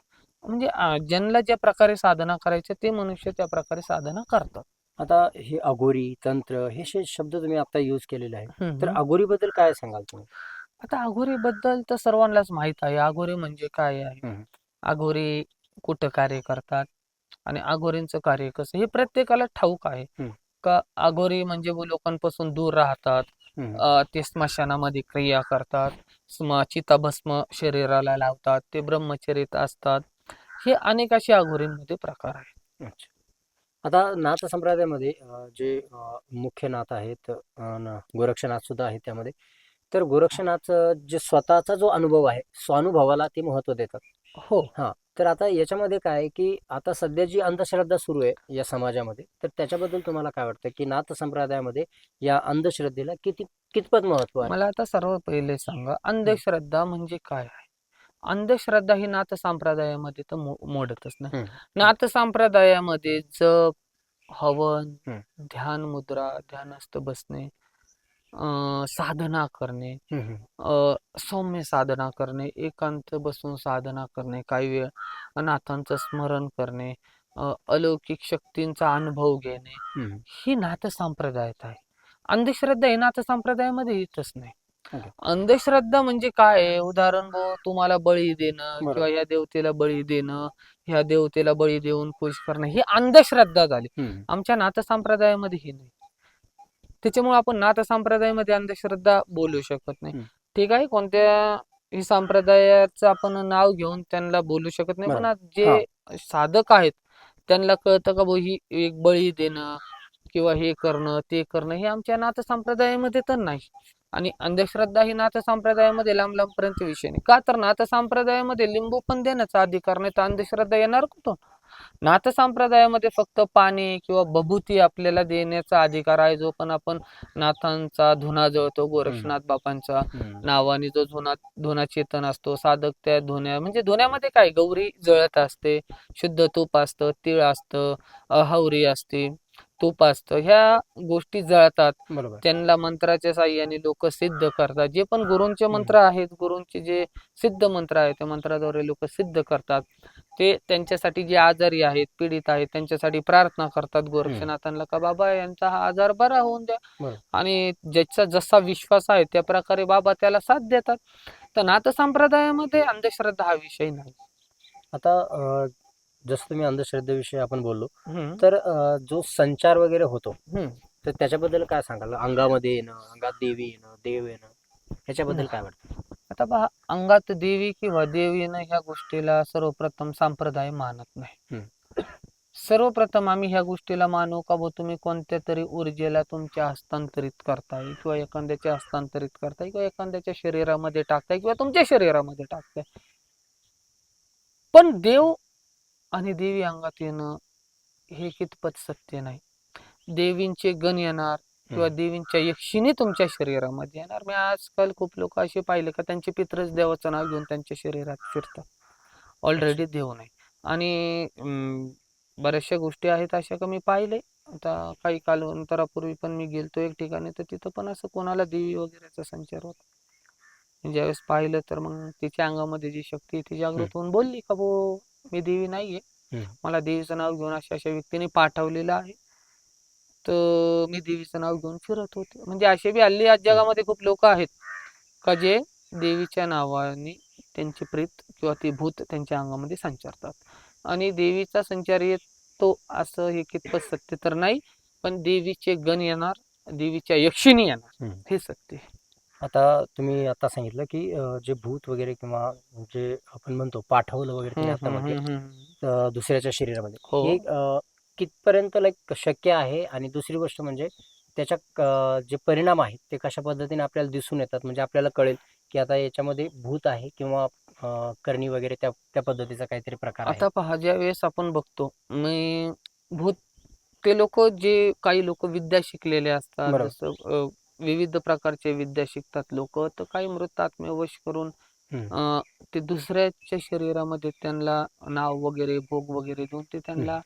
म्हणजे ज्यांना ज्या प्रकारे साधना करायच्या ते मनुष्य त्या प्रकारे साधना करतात. आता हे अघोरी तंत्र हे शब्द तुम्ही आता यूज केलेले आहे, तर हम्म. अघोरी बद्दल काय सांगाल तुम्ही? आता अघोरी बद्दल तर सर्वांनाच माहित आहे. अघोरी म्हणजे काय आहे. हम्म. अघोरी कुठं कार्य करतात आणि अघोरींचं कार्य कसं हे प्रत्येकाला ठाऊक आहे. हम्म. का अघोरी म्हणजे लोकांपासून दूर राहतात. हम्म. ते स्मशानामध्ये क्रिया करतात. चिताभस्म शरीराला लावतात. ते ब्रह्मचरित असतात. हे अनेक असे अघोरींमध्ये प्रकार आहेत. अच्छा. आता नाथ संप्रदायामध्ये जे मुख्य नाथ आहेत, गोरक्षनाथ सुद्धा आहेत त्यामध्ये. तर गोरक्षनाथ जे स्वतःचा जो अनुभव आहे, स्वानुभवाला ते महत्त्व देतात. हो. हां. तर आता याच्यामध्ये काय आहे, की आता सध्या जी अंधश्रद्धा सुरू आहे या समाजामध्ये, तर त्याच्याबद्दल तुम्हाला काय वाटतं, की नाथ संप्रदायामध्ये या अंधश्रद्धेला कितपत महत्त्व आहे? मला आता सर्वात पहिले सांगा, हं. अंधश्रद्धा म्हणजे काय आहे. अंधश्रद्धा ही नाथ संप्रदायामध्ये तर मोडतच नाही. हं. नाथ संप्रदायामध्ये जप, हवन, हं. ध्यान मुद्रा, ध्यानस्थ बसणे, साधना करणे, हं. हं. सौम्य साधना करणे, एकांत बसून साधना करणे, काही वेळ नाथांचं स्मरण करणे, अलौकिक शक्तींचा अनुभव घेणे, हं. ही नाथ संप्रदायात आहे. अंधश्रद्धा ही नाथ संप्रदायामध्ये येतच नाही. ओके. अंधश्रद्धा म्हणजे काय आहे, उदाहरण तुम्हाला बळी देणं बरोबर. किंवा या देवतेला बळी देणं, ह्या देवतेला बळी देऊन खुश करणं, ही अंधश्रद्धा झाली. हं. आमच्या नाथ संप्रदायामध्ये ही नाही. त्याच्यामुळे आपण नाथ संप्रदायामध्ये अंधश्रद्धा बोलू शकत नाही. हं. ठीक आहे, कोणत्याही संप्रदायाचं आपण नाव घेऊन त्यांना बोलू शकत नाही. पण बरोबर. आज हां. जे साधक आहेत त्यांना कळतं का ही एक बळी देणं किंवा हे करणं ते करणं हे आमच्या नाथ संप्रदायामध्ये तर नाही. आणि अंधश्रद्धा ही नाथ संप्रदायामध्ये लांब लांबपर्यंत विषय नाही. का तर नाथ संप्रदायामध्ये लिंबू पण देण्याचा अधिकार नाही, तर अंधश्रद्धा येणार कुठून. नाथ संप्रदायामध्ये फक्त पाणी किंवा बभूती आपल्याला देण्याचा अधिकार आहे. जो पण आपण नाथांचा धुना जळतो, हं. गोरक्षनाथ बापांचा हं. नावाने जो धुना चेतन असतो, साधक त्या म्हणजे धुन्यामध्ये काय गौरी जळत असते, शुद्ध तूप असतं, तीळ असतं, हावरी असते, तूप असतं, ह्या गोष्टी जळतात. बरोबर. त्यांना मंत्राच्या साह्याने लोक सिद्ध करतात. जे पण गुरूंचे हं. मंत्र आहेत, गुरूंचे जे सिद्ध मंत्र आहेत, त्या मंत्राद्वारे लोक सिद्ध करतात. ते त्यांच्यासाठी जे आजारी आहेत, पीडित आहेत, त्यांच्यासाठी प्रार्थना करतात हं. गोरक्षनाथांना का बाबा यांचा हा आजार बरा होऊन द्या. बरोबर. आणि ज्याचा जसा विश्वास आहे त्या प्रकारे बाबा त्याला साथ देतात. तर नाथ संप्रदायामध्ये अंधश्रद्धा हा विषय नाही. आता जसं तुम्ही अंधश्रद्धेविषयी आपण बोललो, हम्म. तर जो संचार वगैरे होतो, हम्म. तर त्याच्याबद्दल काय सांगाल? अंगामध्ये येणं, अंगात देवी येणं, देव येणं, ह्याच्याबद्दल काय वाटतं? आता पहा, अंगात देवी किंवा देव येणं ह्या गोष्टीला सर्वप्रथम संप्रदाय मानत नाही. हं. सर्वप्रथम आम्ही ह्या गोष्टीला मानू का तुम्ही कोणत्या तरी ऊर्जेला तुमच्या हस्तांतरित करताय किंवा एखाद्याच्या हस्तांतरित करताय किंवा एखाद्याच्या शरीरामध्ये टाकताय किंवा तुमच्या शरीरामध्ये टाकताय. पण देव आणि देवी अंगात येणं हे कितपत सत्य नाही. देवींचे गण येणार किंवा हं. देवींच्या यक्षिणी तुमच्या शरीरामध्ये येणार. मी आजकाल खूप लोक असे पाहिले का त्यांचे पित्रच देवाचं नाव घेऊन त्यांच्या शरीरात फिरतात. अच्छा. ऑलरेडी देव नाही. आणि बऱ्याचशा गोष्टी आहेत अशा का मी पाहिले. आता काही कालांतरापूर्वी पण मी गेलतो एक ठिकाणी, तर तिथं पण असं कोणाला देवी वगैरेचा संचार होता. ज्यावेळेस पाहिलं तर मग तिच्या अंगामध्ये जी शक्ती आहे ती हं. जागृत होऊन बोलली का मी देवी नाहीये, हं. मला देवीचं नाव घेऊन अशा अशा व्यक्तीने पाठवलेलं आहे, तर मी देवीचं नाव घेऊन फिरत होते. म्हणजे असे बी हल्ली आज हं. जगामध्ये खूप लोक आहेत का जे देवीच्या नावाने त्यांची प्रेत किंवा ते भूत त्यांच्या अंगामध्ये संचारतात. आणि देवीचा संचार येतो असं हे कितपत सत्य तर नाही, पण देवीचे गण येणार, देवीच्या यक्षिणी येणार, हम्म. हे सत्य आहे. आता तुम्ही आता सांगितलं की जे भूत वगैरे किंवा जे आपण म्हणतो पाठवलं वगैरे तुम्ही आता म्हटले दुसऱ्याच्या शरीरामध्ये, हो. हे कितपर्यंत लाईक शक्य आहे? आणि दुसरी गोष्ट म्हणजे त्याच्या जे परिणाम आहेत ते कशा पद्धतीने आपल्याला दिसून येतात, म्हणजे आपल्याला कळेल की आता याच्यामध्ये भूत आहे किंवा करणी वगैरे त्या त्या पद्धतीचा काहीतरी प्रकार आहे. आता पहा, ज्या वेळेस आपण बघतो मी भूत, ते लोक जे काही लोक विद्या शिकलेले असतात, बरोबर. जसं विविध प्रकारचे विद्या शिकतात लोक, तर काही मृतात्मे वश करून हम्म. ते दुसऱ्याच्या शरीरामध्ये त्यांना नाव वगैरे भोग वगैरे देऊन ते हम्म. त्यांना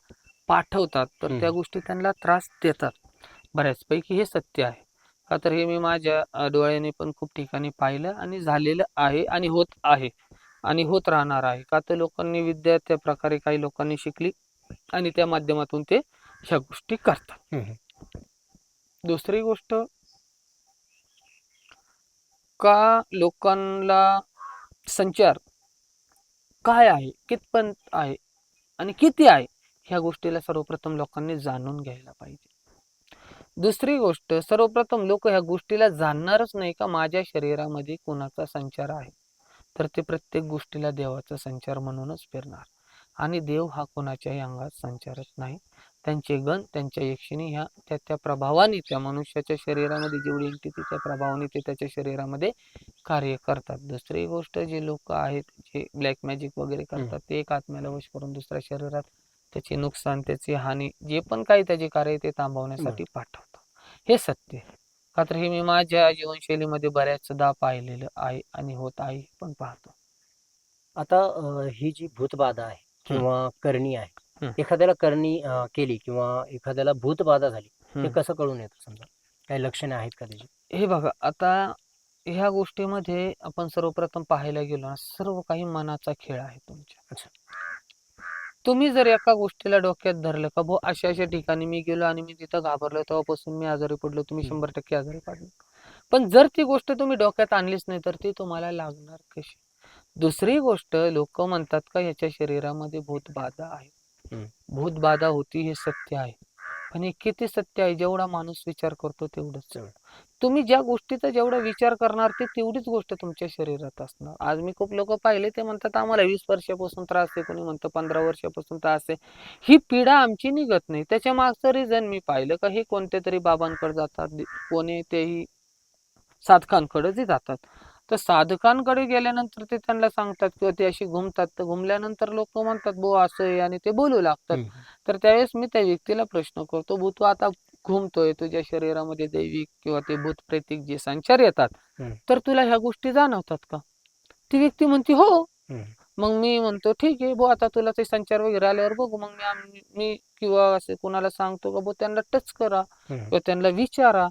पाठवतात, तर त्या हम्म. गोष्टी त्यांना त्रास देतात. बऱ्याचपैकी हे सत्य आहे. का तर हे मी माझ्या डोळ्याने पण खूप ठिकाणी पाहिलं आणि झालेलं आहे आणि होत आहे आणि होत राहणार आहे. का तर लोकांनी विद्या त्या प्रकारे काही लोकांनी शिकली आणि त्या माध्यमातून ते ह्या गोष्टी करतात. हम्म. दुसरी गोष्ट, का लोकांना संचार काय आहे, कितपत आहे आणि किती आहे, ह्या गोष्टीला सर्वप्रथम लोकांनी जाणून घ्यायला पाहिजे. दुसरी गोष्ट, सर्वप्रथम लोक ह्या गोष्टीला जाणणारच नाही का माझ्या शरीरामध्ये कोणाचा संचार आहे, तर ते प्रत्येक गोष्टीला देवाचा संचार म्हणूनच फिरणार. आणि देव हा कोणाच्याही अंगात संचारत नाही. त्यांचे गण, त्यांच्या यक्षिणी ह्या त्या त्या प्रभावाने, त्या मनुष्याच्या शरीरामध्ये जेवढी एंटिटी त्या प्रभावाने ते त्याच्या शरीरामध्ये कार्य करतात. दुसरी गोष्ट, जे लोक आहेत जे ब्लॅक मॅजिक वगैरे करतात, ते एक आत्म्याला वश करून दुसऱ्या शरीरात त्याचे नुकसान, त्याची हानी, जे पण काही त्याचे कार्य आहे ते थांबवण्यासाठी पाठवतात. हे सत्य आहे. का तर हे मी माझ्या जीवनशैलीमध्ये बऱ्याचदा पाहिलेलं आहे आणि होत आहे पण पाहतो. आता ही जी भूतबाधा आहे हम्म, किंवा करणी आहे, हम्म, एखाद्याला करणी केली किंवा एखाद्याला भूतबाधा झाली, हे हम्म. कसं कळून येतं? समजा काही लक्षणे आहेत का त्याची? हे बघा, आता ह्या गोष्टीमध्ये आपण सर्वप्रथम पाहायला गेलो ना, सर्व काही मनाचा खेळ आहे तुमच्या. अच्छा. तुम्ही जर एका गोष्टीला डोक्यात धरलं का भाऊ अशा अशा ठिकाणी मी गेलो आणि मी तिथं घाबरलो, तेव्हापासून मी आजारी पडलो, तुम्ही 100% आजारी पडलो. पण जर ती गोष्ट तुम्ही डोक्यात आणलीच नाही तर ती तुम्हाला लागणार कशी? दुसरी गोष्ट, लोक म्हणतात का याच्या शरीरामध्ये भूतबाधा आहे. हम्म. भूतबाधा होती हे सत्य आहे, पण हे किती सत्य आहे? जेवढा माणूस विचार करतो तेवढंच. तेवढं. तुम्ही ज्या गोष्टीचा जेवढा विचार करणार ते तेवढीच गोष्ट तुमच्या शरीरात असणार. आज मी खूप लोक पाहिले, ते म्हणतात आम्हाला 20 वर्षापासून त्रास आहे, कोणी म्हणतं 15 वर्षापासून त्रास आहे. ही पीडा आमची निघत नाही. त्याच्या मागचं रिझन मी पाहिलं का हे कोणत्या तरी बाबांकडे जातात, कोणी तेही साधकांकडेच जातात. तर साधकांकडे गेल्यानंतर ते त्यांना सांगतात किंवा ते अशी घुमतात, तर घुमल्यानंतर लोक म्हणतात बो असं आहे आणि ते बोलू लागतात. हम्म. तर त्यावेळेस मी त्या व्यक्तीला प्रश्न करतो, भू तू आता घुमतोय, तुझ्या शरीरामध्ये दैविक किंवा ते भूत प्रेतिक जे संचार येतात, हम्म. तर तुला ह्या गोष्टी जाणवतात का? ती व्यक्ती म्हणते हो. हम्म. मग मी म्हणतो ठीक आहे बो, आता तुला ते संचार वगैरे आल्यावर बघू. मग मी किंवा असे कोणाला सांगतो का बो त्यांना टच करा हम्म. किंवा त्यांना विचारा,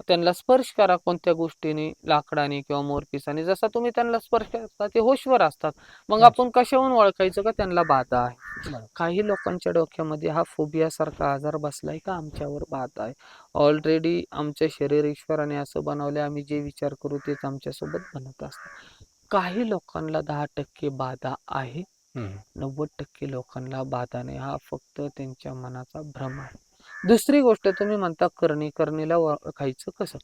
त्यांना स्पर्श करा कोणत्या गोष्टीने, लाकडाने किंवा मोरपिसाने. जसा तुम्ही त्यांना स्पर्श करता ते होशवर असतात. मग आपण कशाहून ओळखायचं का त्यांना बाधा आहे? बरोबर. काही लोकांच्या डोक्यामध्ये हा फोबिया सारखा आजार बसलाय का आमच्यावर बाधा आहे. ऑलरेडी आमच्या शरीर ईश्वराने असं बनवलंय, आम्ही जे विचार करू तेच आमच्यासोबत बनत असतं. काही लोकांना 10% बाधा आहे, हम्म. 90% लोकांना बाधा नाही. हा फक्त त्यांच्या मनाचा भ्रम आहे. दुसरी गोष्ट, तुम्ही म्हणता करणीला ओळखायचं कसं?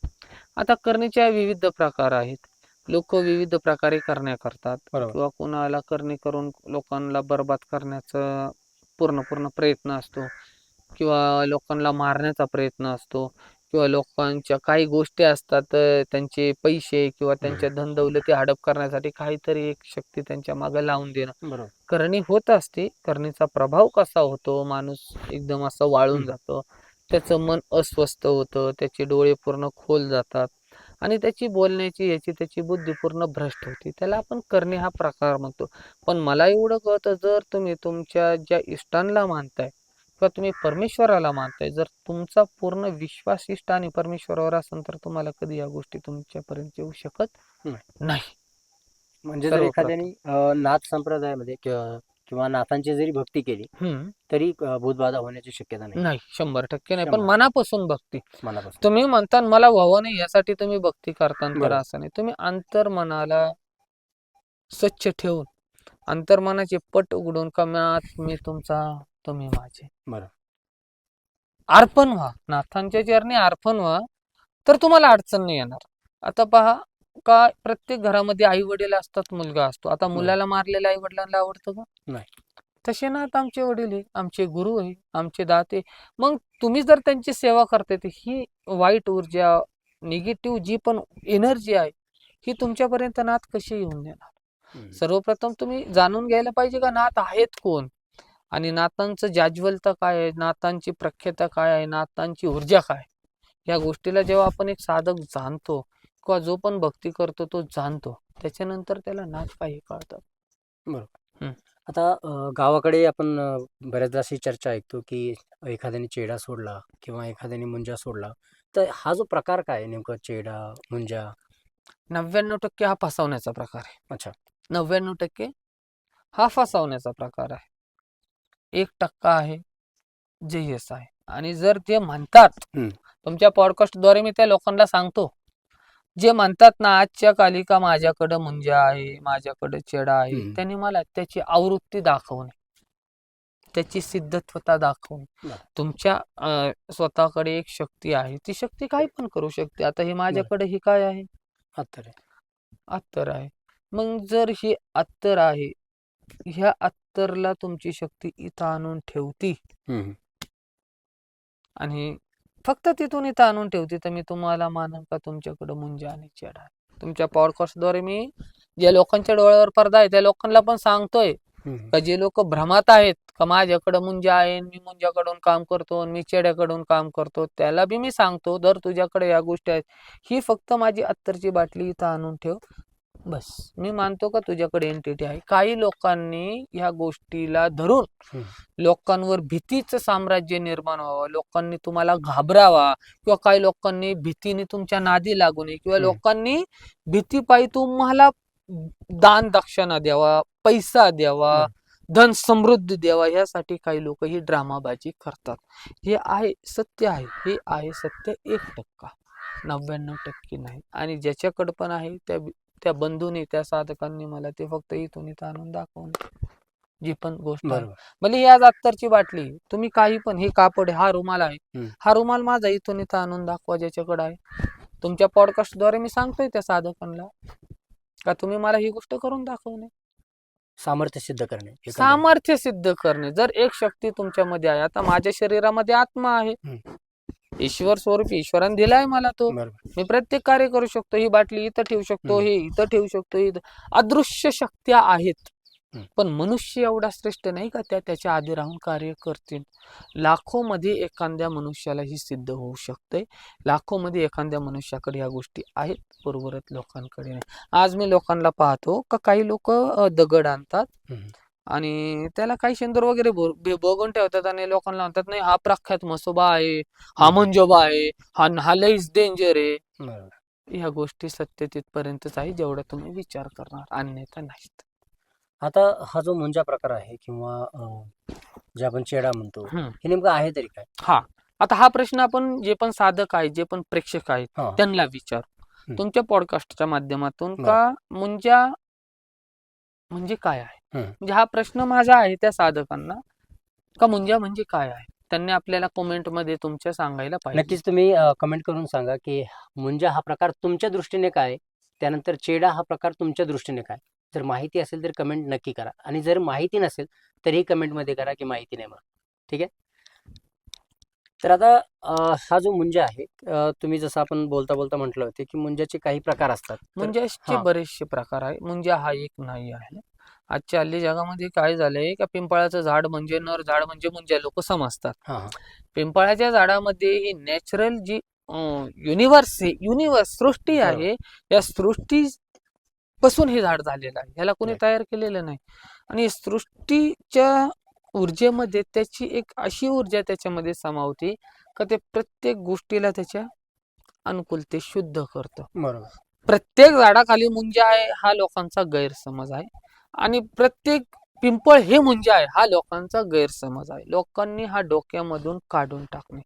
आता करणीच्या विविध प्रकार आहेत. लोक विविध प्रकारे करण्या करतात बरोबर. किंवा कोणाला करणी करून लोकांना बर्बाद करण्याचा पूर्ण प्रयत्न असतो किंवा लोकांना मारण्याचा प्रयत्न असतो किंवा लोकांच्या काही गोष्टी असतात, त्यांचे पैसे किंवा त्यांच्या धनदौलती हडप करण्यासाठी काहीतरी एक शक्ती त्यांच्या मागे लावून देणं. बरोबर. करणी होत असते. करणीचा प्रभाव कसा होतो? माणूस एकदम असं वाळून जातो, त्याचं मन अस्वस्थ होतं, त्याचे डोळे पूर्ण खोल जातात आणि त्याची बोलण्याची त्याची बुद्धी पूर्ण भ्रष्ट होती. त्याला आपण करणे हा प्रकार म्हणतो. पण मला एवढं कळतं, जर तुम्ही तुमच्या ज्या इष्टांना मानताय किंवा तुम्ही परमेश्वराला मानताय, जर तुमचा पूर्ण विश्वास इष्ट आणि परमेश्वरावर असेल तर तुम्हाला कधी या गोष्टी तुमच्यापर्यंत येऊ शकत नाही. म्हणजे जर सर्वप्रथम एखाद्याने नाथ संप्रदायामध्ये किंवा किंवा नाथांची जरी भक्ती केली तरी भूतबाधा होण्याची शक्यता नाही. नाही, 100% नाही. पण 100% मनापासून भक्ती. मनापासून. तुम्ही म्हणता मला व्हावं नाही यासाठी तुम्ही भक्ती करता, तर बरोबर. असं नाही. तुम्ही अंतर्मनाला स्वच्छ ठेवून, अंतर्मनाचे पट उघडून, कम्यात मी तुमचा, तुम्ही माझे, बरोबर. अर्पण व्हा, नाथांच्या चरणी अर्पण व्हा, तर तुम्हाला अडचण नाही येणार. आता पहा, का प्रत्येक घरामध्ये आई वडील असतात, मुलगा असतो. आता मुलाला मारलेल्या आई वडिलांना आवडतं का? नाही. तसे नाथ आमचे वडील आहे, आमचे गुरु आहे, आमचे दाते. मग तुम्ही जर त्यांची सेवा करते, तर ही वाईट ऊर्जा, निगेटिव्ह जी पण एनर्जी आहे, ही तुमच्यापर्यंत नाथ कशी येऊन देणार? सर्वप्रथम तुम्ही जाणून घ्यायला पाहिजे का नाथ आहेत कोण, आणि नाथांचं जाज्वलता काय आहे, नाथांची प्रख्याता काय आहे, नाथांची ऊर्जा काय. या गोष्टीला जेव्हा आपण एक साधक जाणतो, किंवा जो पण भक्ती करतो तो जाणतो, त्याच्यानंतर त्याला नाथ काही कळतात. बरोबर. आता गावाकडे आपण बऱ्याचदा अशी चर्चा ऐकतो की एखाद्याने चेडा सोडला किंवा एखाद्याने मुंजा सोडला, तर हा जो प्रकार काय आहे नेमका, चेडा मुंजा? 99% हा फसवण्याचा प्रकार आहे. अच्छा. 99% हा फसवण्याचा प्रकार आहे. 1% आहे जे यश आहे. आणि जर ते म्हणतात, तुमच्या पॉडकास्टद्वारे मी त्या लोकांना सांगतो, जे म्हणतात ना आजच्या कालिका माझ्याकडं मुंजा आहे, माझ्याकडे चेडा आहे, त्यांनी मला त्याची आवृत्ती दाखवणे, त्याची सिद्धत्वता दाखवणे. तुमच्या स्वतःकडे एक शक्ती आहे, ती शक्ती काही पण करू शकते. आता हे माझ्याकडे ही काय आहे? अत्तर आहे. मग जर ही अत्तर आहे, ह्या अत्तरला तुमची शक्ती इथं आणून ठेवती, आणि फक्त तिथून इथं आणून ठेवते, तर मी तुम्हाला मानन का तुमच्याकडे मुंजा आणि चेडा आहे. तुमच्या पॉडकास्टद्वारे मी ज्या लोकांच्या डोळ्यावर पडदा आहे त्या लोकांना पण सांगतोय का जे लोक भ्रमात आहेत का माझ्याकडे मुंजा आहे, मी मुंजाकडून काम करतो, मी चेड्याकडून काम करतो, त्याला बी मी सांगतो, जर तुझ्याकडे या गोष्टी आहेत, ही फक्त माझी अत्तरची बाटली इथं आणून ठेव, बस. मी मानतो का तुझ्याकडे एंटिटी आहे. काही लोकांनी ह्या गोष्टीला धरून लोकांवर भीतीचं साम्राज्य निर्माण व्हावं, लोकांनी तुम्हाला घाबरावा, किंवा काही लोकांनी भीतीने तुमच्या नादी लागू नये, किंवा लोकांनी भीतीपायी तुम्हाला दान दक्षिणा द्यावा, पैसा द्यावा, धन समृद्धी द्यावा, यासाठी काही लोक ही ड्रामाबाजी करतात. हे आहे सत्य आहे, हे आहे सत्य 1%, 99% नाही. आणि ज्याच्याकडे पण आहे त्या बंधूने, त्या साधकांनी मला ते फक्त इथून इथं आणून दाखवणे, जी पण गोष्ट आहे. म्हणजे ही आज अत्तरची बाटली, तुम्ही काही पण, हे कापड आहे, हा रुमाल आहे, हा रुमाल माझा इथून इथं आणून दाखवा ज्याच्याकडे आहे. तुमच्या पॉडकास्टद्वारे मी सांगतोय त्या साधकांना का तुम्ही मला ही गोष्ट करून दाखवणे, सामर्थ्य सिद्ध करणे, सामर्थ्य सिद्ध करणे. जर एक शक्ती तुमच्यामध्ये आहे, आता माझ्या शरीरामध्ये आत्मा आहे, ईश्वर स्वरूप ईश्वराने दिलाय मला तो, मी प्रत्येक कार्य करू शकतो. ही बाटली इथं ठेवू शकतो, हे इथं ठेवू शकतो, इथं अदृश्य शक्त्या आहेत. पण मनुष्य एवढा श्रेष्ठ नाही का त्याच्या आधी राहून कार्य करतील. लाखो मध्ये एखाद्या मनुष्याला ही सिद्ध होऊ शकते, लाखो मध्ये एखाद्या मनुष्याकडे या गोष्टी आहेत, बरोबरच लोकांकडे नाही. आज मी लोकांना पाहतो का काही लोक दगड आणतात आणि त्याला काही शेंदूर वगैरे बघून ठेवतात, आणि लोकांना म्हणतात नाही हा प्रख्यात मसोबा आहे, हा मंजोबा आहे, हा लईच डेंजर आहे. ह्या गोष्टी सत्य तिथपर्यंतच आहे जेवढा तुम्ही विचार करणार, अन्यथा नाहीत. आता हा जो मुंजा प्रकार आहे किंवा जे आपण चेडा म्हणतो, हे नेमकं आहे तरी काय? हा, आता हा प्रश्न आपण जे पण साधक आहेत, जे पण प्रेक्षक आहेत त्यांना विचार तुमच्या पॉडकास्टच्या माध्यमातून, का मुंजा म्हणजे काय आहे. म्हणजे हा प्रश्न माझा आहे त्या साधकांना, का मुंजा म्हणजे काय आहे. त्यांनी आपल्याला कमेंट मध्ये तुमच्या सांगायला पाहिजे. नक्कीच तुम्ही कमेंट करून सांगा की मुंजा हा प्रकार तुमच्या दृष्टीने काय, त्यानंतर चेडा हा प्रकार तुमच्या दृष्टीने काय. जर माहिती असेल तर कमेंट नक्की करा, आणि जर माहिती नसेल तरीही कमेंटमध्ये करा की माहिती नाही म्हणून. ठीक आहे. तर आता हा जो मुंजा आहे, तुम्ही जसं आपण बोलता बोलता म्हटलं होते की मुंजाचे काही प्रकार असतात. मुंजाचे बरेचसे प्रकार आहे. मुंजा हा एक नाही आहे. आजच्या हल्ली जगामध्ये काय झालंय का पिंपळाचं झाड म्हणजे नर झाड म्हणजे मुंजा लोक समजतात. पिंपळाच्या झाडामध्ये ही नॅचरल जी युनिवर्स सृष्टी आहे, या सृष्टी पासून हे झाड झालेलं आहे, ह्याला कोणी तयार केलेलं नाही. आणि सृष्टीच्या ऊर्जेमध्ये त्याची एक अशी ऊर्जा त्याच्यामध्ये समावते का ते प्रत्येक गोष्टीला त्याच्या अनुकूलते शुद्ध करतं. बरोबर. प्रत्येक झाडाखाली मुंजा आहे हा लोकांचा गैरसमज आहे, आणि प्रत्येक पिंपळ हे मुंजा आहे, हा लोकांचा गैरसमज आहे. लोकांनी हा डोक्यामधून काढून टाकणे.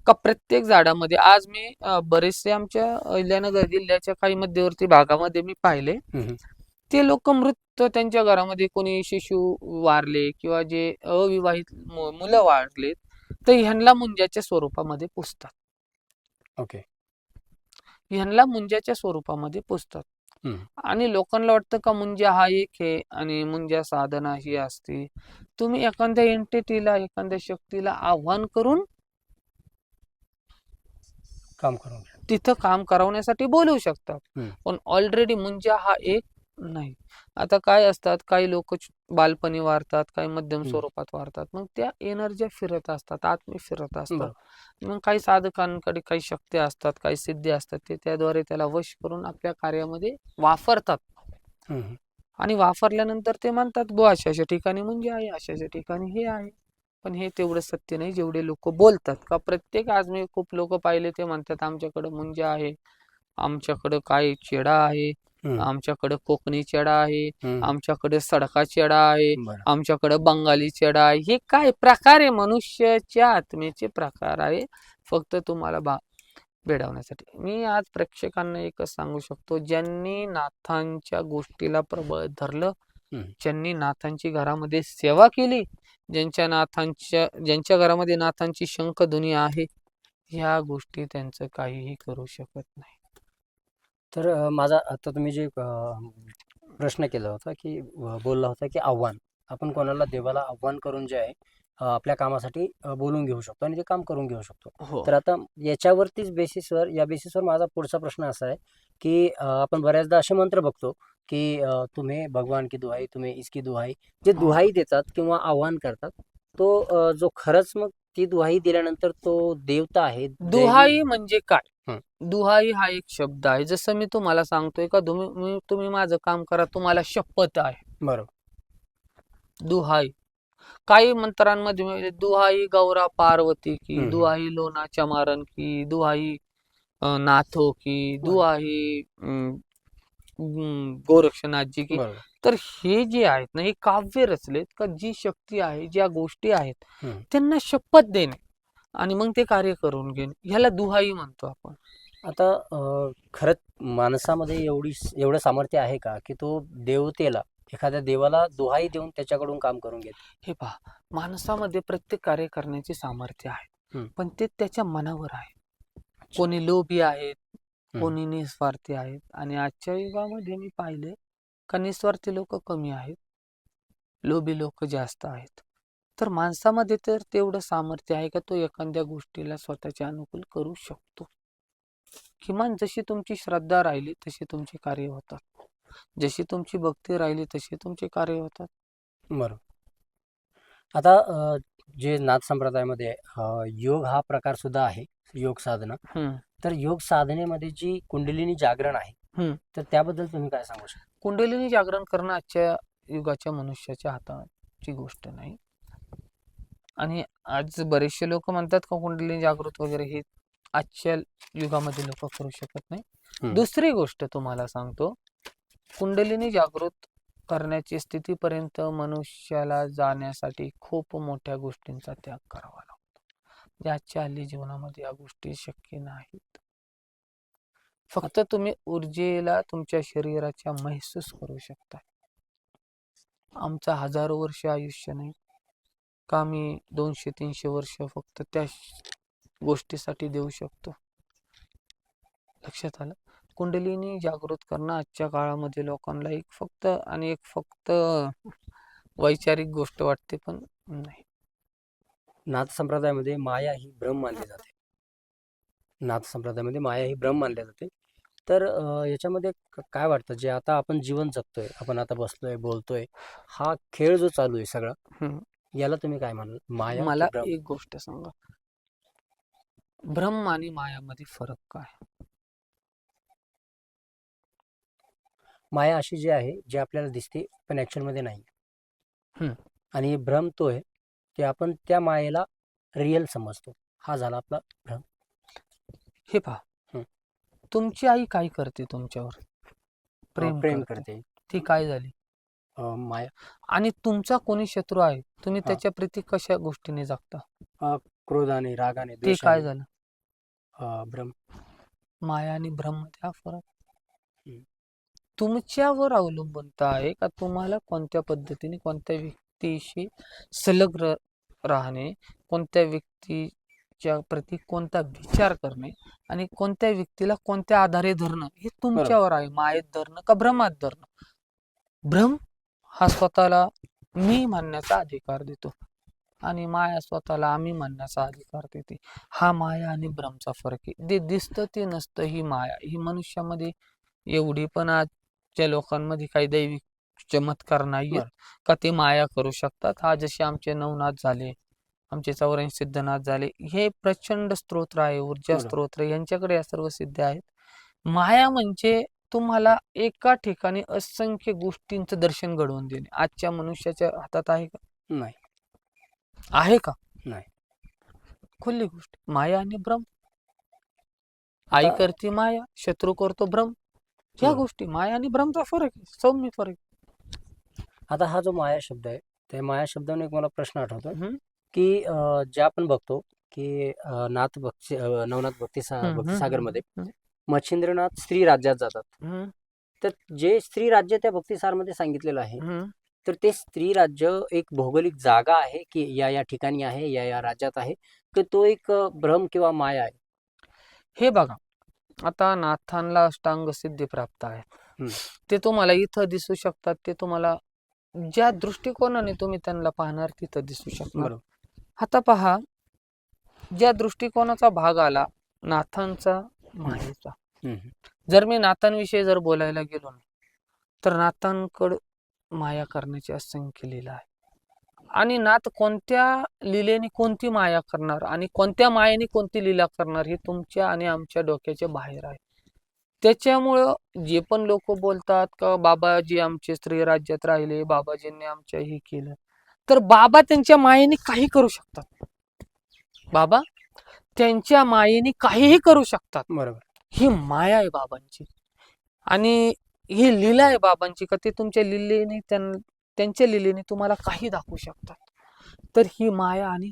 का प्रत्येक झाडामध्ये आज मी बरेचसे आमच्या अहिल्यानगर जिल्ह्याच्या काही मध्यवर्ती भागामध्ये मी पाहिले, हम्म. ते लोक मृत त्यांच्या घरामध्ये कोणी शिशु वारले किंवा जे अविवाहित मुलं वारलेत, तर ह्यांना मुंजाच्या स्वरूपामध्ये पुजतात. ओके. ह्यांना मुंजाच्या स्वरूपामध्ये पुजतात. हम्म. आणि लोकांना वाटतं का मुंजा हा एक आहे आणि मुंजा साधना ही असते. तुम्ही एखाद्या एंटिटीला, एखाद्या शक्तीला आव्हान करून काम करून घ्या. तिथं काम करवण्यासाठी बोलवू शकतात. हम्म. पण ऑलरेडी मुंजा हा एक नाही. आता काय असतात, काही लोक बालपणी वारतात, काही मध्यम हम्म. स्वरूपात वारतात. मग त्या एनर्जी फिरत असतात, आत्मे फिरत असतात. बरोबर. मग काही साधकांकडे काही शक्ती असतात, काही सिद्धी असतात, ते त्याद्वारे त्याला वश करून आपल्या कार्यामध्ये वापरतात. हम्म. आणि वापरल्यानंतर ते म्हणतात बुवा अशा ठिकाणी मुंजा आहे, अशा ठिकाणी हे आहे. पण हे तेवढं सत्य नाही जेवढे लोक बोलतात. का प्रत्येक आज मी खूप लोक पाहिले ते म्हणतात आमच्याकडे मुंजा आहे, आमच्याकडं काय चेडा आहे, हम्म. आमच्याकडं कोकणी चेडा आहे, हम्म. आमच्याकडे सडका चेडा आहे, बरं. आमच्याकडं बंगाली चेडा आहे. हे काय प्रकार आहे? मनुष्याच्या आत्मेचे प्रकार आहे, फक्त तुम्हाला वेडवण्यासाठी. मी आज प्रेक्षकांना एकच सांगू शकतो, ज्यांनी नाथांच्या गोष्टीला प्रबळ धरलं, हम्म. ज्यांनी नाथांची घरामध्ये सेवा केली, ज्यांच्या घरामध्ये नाथांची शंखधुनी आहे, ह्या गोष्टी त्यांचं काहीही करू शकत नाही. तर माझा आता तुम्ही जे प्रश्न केला होता की बोलला होता की आव्हान, आपण कोणाला देवाला आव्हान करून जे आहे आपल्या कामासाठी बोलून घेऊ शकतो आणि ते काम करून घेऊ शकतो. हो. तर आता याच्यावरतीच या बेसिसवर माझा पुढचा प्रश्न असा आहे की आपण बऱ्याचदा असे मंत्र बघतो की तुम्ही भगवान की दुहाई, तुम्ही इसकी दुहाई, जे दुहाई देतात किंवा आव्हान करतात, तो जो खरंच मग ती दुहाई दिल्यानंतर तो देवता आहे, दुहाई म्हणजे काय? हं. दुहाई हा एक शब्द आहे. जसं मी तुम्हाला सांगतोय का तुम्ही माझं काम करा, तुम्हाला शपथ आहे. बरोबर. दुहाई. काही मंत्रांमध्ये म्हणजे दुहाई गौरा पार्वती की, हम्म. दुहाई लोणाच्या मारन की, दुहाई नाथो की, बरोबर. दुहाई गोरक्षनाथजी की. बरोबर. तर हे जे आहेत ना, हे काव्य रचलेत का जी शक्ती आहे, ज्या गोष्टी आहेत, हम्म. त्यांना शपथ देणे आणि मग ते कार्य करून घेणे, ह्याला दुहाई म्हणतो आपण. आता खरंच माणसामध्ये एवढं सामर्थ्य आहे का की तो देवतेला, एखाद्या देवाला दुहाई देऊन त्याच्याकडून काम करून घेत? हे पहा, माणसामध्ये प्रत्येक कार्य करण्याचे सामर्थ्य आहे, पण ते त्याच्या मनावर आहे. कोणी लोभी आहेत, कोणी निस्वार्थी आहेत. आणि आजच्या युगामध्ये मी पाहिले का निस्वार्थी लोक कमी आहेत, लोभी लोक जास्त आहेत. तर माणसामध्ये तर तेवढं सामर्थ्य आहे का तो एखाद्या गोष्टीला स्वतःच्या अनुकूल करू शकतो. किमान जशी तुमची श्रद्धा राहिली तशी तुमची कार्य होतात, जशी तुमची भक्ती राहिली तशी तुमचे कार्य होतात. बरोबर. आता जे नाथ संप्रदायामध्ये योग हा प्रकार सुद्धा आहे, योग साधना. तर योग साधनेमध्ये जी कुंडलिनी जागरण आहे, तर त्याबद्दल तुम्ही काय सांगू शकता? कुंडलिनी जागरण करणं आजच्या युगाच्या मनुष्याच्या हाताची गोष्ट नाही. आणि आज बरेचसे लोक म्हणतात का कुंडलिनी जागृत वगैरे, हे आजच्या युगामध्ये लोक करू शकत नाही. दुसरी गोष्ट तुम्हाला सांगतो, कुंडलिनी जागृत करण्याची स्थितीपर्यंत मनुष्याला जाण्यासाठी खूप मोठ्या गोष्टींचा त्याग करावा लागतो, ज्याच्या हल्ली जीवनामध्ये या गोष्टी शक्य नाहीत. फक्त तुम्ही ऊर्जेला तुमच्या शरीराच्या महसूस करू शकता. आमचा 1000 वर्ष आयुष्य नाही का, मी 200-300 वर्ष फक्त त्या गोष्टीसाठी देऊ शकतो. लक्षात आलं? कुंडलिनी जागृत करणं आजच्या काळामध्ये लोकांना एक फक्त वैचारिक गोष्ट वाटते, पण नाही. नाथ संप्रदायामध्ये माया ही भ्रम मानली जाते. नाथ संप्रदायामध्ये माया ही भ्रम मानली जाते. तर याच्यामध्ये काय वाटतं, जे आता आपण जीवन जगतोय, आपण आता बसलोय, बोलतोय, हा खेळ जो चालू आहे सगळा, याला तुम्ही काय म्हणाल? माया की मला भ्रम? एक गोष्ट सांगा, भ्रम आणि मायामध्ये फरक काय? माया अशी जी आहे, जी आपल्याला दिसते पण ऍक्च्युअल मध्ये नाही. आणि भ्रम तो आहे की आपण त्या मायेला रिअल समजतो. हा झाला आपला भ्रम. हे पहा, तुमची आई काय करते? तुमच्यावर प्रेम प्रेम करते. करते. ती काय झाली? माया, आणि तुमचा कोणी शत्रू आहे, तुम्ही हा. त्याच्या प्रती कशा गोष्टीने जगता? क्रोधाने, रागाने, ते काय द्वेषाने, झालं? भ्रम. माया आणि भ्रम मध्ये हा फरक हम्म. तुमच्यावर अवलंबून आहे का तुम्हाला कोणत्या पद्धतीने कोणत्या व्यक्तीशी संलग्न राहणे, कोणत्या व्यक्तीच्या प्रती कोणता विचार करणे आणि कोणत्या व्यक्तीला कोणत्या आधारे धरणं हे तुमच्यावर आहे. मायेत धरणं का भ्रमात धरणं? भ्रम हा स्वतःला मी म्हणण्याचा अधिकार देतो आणि माया स्वतःला आम्ही म्हणण्याचा अधिकार देते. हा माया आणि भ्रमचा फरक आहे. जे दिसतं ते नसतं ही माया. ही मनुष्यामध्ये एवढी पण आजच्या लोकांमध्ये काही दैविक चमत्कार नाहीयेत बरं. का ते माया करू शकतात. हा जसे आमचे नवनाथ झाले, आमचे 84 सिद्धनाथ झाले, हे प्रचंड स्तोत्र आहे, ऊर्जा बरोबर. स्तोत्र, यांच्याकडे या सर्व सिद्ध आहेत. माया म्हणजे तुम्हाला एका ठिकाणी असंख्य गोष्टींचं दर्शन घडवून देणे. आजच्या मनुष्याच्या हातात आहे का? नाही. आहे का? नाही. खुली गोष्ट. माया आणि भ्रम. आई आता- करते माया, शत्रू करतो भ्रम. ह्या बरोबर. गोष्टी माया आणि भ्रमचा फरक आहे, सौम्य फरक आता हा जो माया शब्द आहे, त्या माया शब्दाने एक मला प्रश्न आठवतो आहे. की जे आपण बघतो की नवनाथ भक्तिसागरमध्ये मच्छिंद्रनाथ स्त्री राज्यात जातात. तर जे स्त्री राज्य त्या भक्तिसारमध्ये सांगितलेलं आहे, तर ते स्त्री राज्य एक भौगोलिक जागा आहे की या ठिकाणी आहे, या राज्यात आहे, की तो एक भ्रम किंवा माया आहे? हे बघा, आता नाथांना अष्टांग सिद्धी प्राप्त आहे. हम्म. ते तुम्हाला इथं दिसू शकतात, ते तुम्हाला ज्या दृष्टिकोनाने तुम्ही त्यांना पाहणार तिथं दिसू शकणार. बरोबर. आता पहा, ज्या दृष्टिकोनाचा भाग आला नाथांचा, मायेचा. हम्म. जर मी नाथांविषयी जर बोलायला गेलो ना, तर नाथांकडं माया करण्याची असंख्य लीला आहे. आणि नाथ कोणत्या लीलेने कोणती माया करणार आणि कोणत्या मायेने कोणती लीला करणार हे तुमच्या आणि आमच्या डोक्याच्या बाहेर आहे. त्याच्यामुळं जे पण लोक बोलतात का बाबाजी आमचे स्त्री राज्यात राहिले, बाबाजींनी आमच्या हे केलं, तर बाबा त्यांच्या मायेने काही करू शकतात. बाबा त्यांच्या मायेने काहीही करू शकतात. बरोबर. ही माया आहे बाबांची आणि ही लीला आहे बाबांची का ते तुमच्या लीलेने त्यांच्या लीलेने तुम्हाला काही दाखवू शकतात. तर ही माया आणि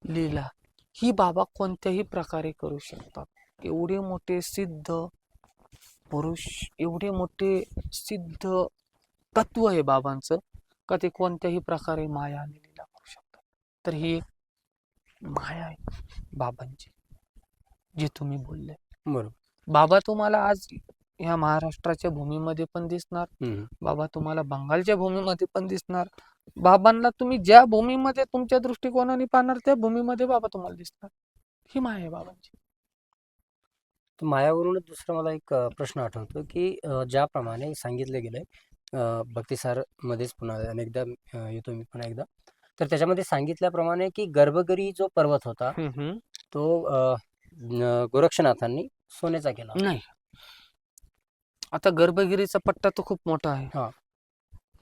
लीला ही बाबा कोणत्याही प्रकारे करू शकतात. एवढे मोठे सिद्ध पुरुष, एवढे मोठे सिद्ध तत्व आहे बाबांचं का ते कोणत्याही प्रकारे माया आणि लीला करू शकतात. तर ही एक माया आहे बाबांची, जे तुम्ही बोलले. बरोबर. बाबा तुम्हाला आज ह्या महाराष्ट्राच्या भूमीमध्ये पण दिसणार, हम्म. बाबा तुम्हाला बंगालच्या भूमीमध्ये पण दिसणार. बाबांना तुम्ही ज्या भूमीमध्ये तुमच्या दृष्टिकोनाने पाहणार त्या भूमीमध्ये बाबा तुम्हाला दिसणार. ही माया आहे बाबांची. तर मायावरूनच दुसरा मला एक प्रश्न आठवतो की ज्याप्रमाणे सांगितलं गेलंय भक्तिसार मध्येच पुन्हा अनेकदा येतो मी पुन्हा एकदा, तर त्याच्यामध्ये सांगितल्याप्रमाणे की गर्भगिरी जो पर्वत होता तो गोरक्षनाथांनी सोन्याचा केला होता. नाही, आता गर्भगिरीचा पट्टा तो खूप मोठा आहे. हा.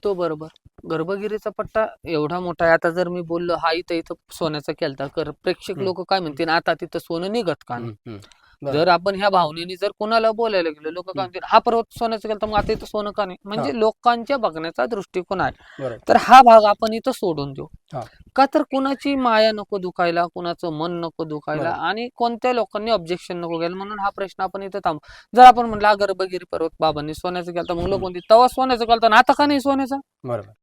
तो बरोबर, गर्भगिरीचा पट्टा एवढा मोठा आहे. आता जर मी बोललो हा इथं इथं सोन्याचा केलता, तर प्रेक्षक लोक काय म्हणतील, आता तिथं सोनं निघत का नाही? बरं. जर आपण ह्या भावनेने जर कोणाला बोलायला गेलो, लोक काय म्हणतील हा पर्वत सोन्याचा केलता, मग आता इथं सोनं का नाही? म्हणजे लोकांच्या बघण्याचा दृष्टिकोन आहे. बरोबर. तर हा भाग आपण इथं सोडून देऊ. हा. का तर कुणाची माया नको दुखायला, कुणाचं मन नको दुखायला बरोबर. आणि कोणत्या लोकांनी ऑब्जेक्शन नको घ्यायला, म्हणून हा प्रश्न आपण इथं थांबू. जर आपण म्हणलं हा गर्भगिरी पर्वत बाबांनी सोन्याचा केलता, मग लोक म्हणतील तेव्हा सोन्याचा केलता ना आता का नाही सोन्याचा? बरोबर.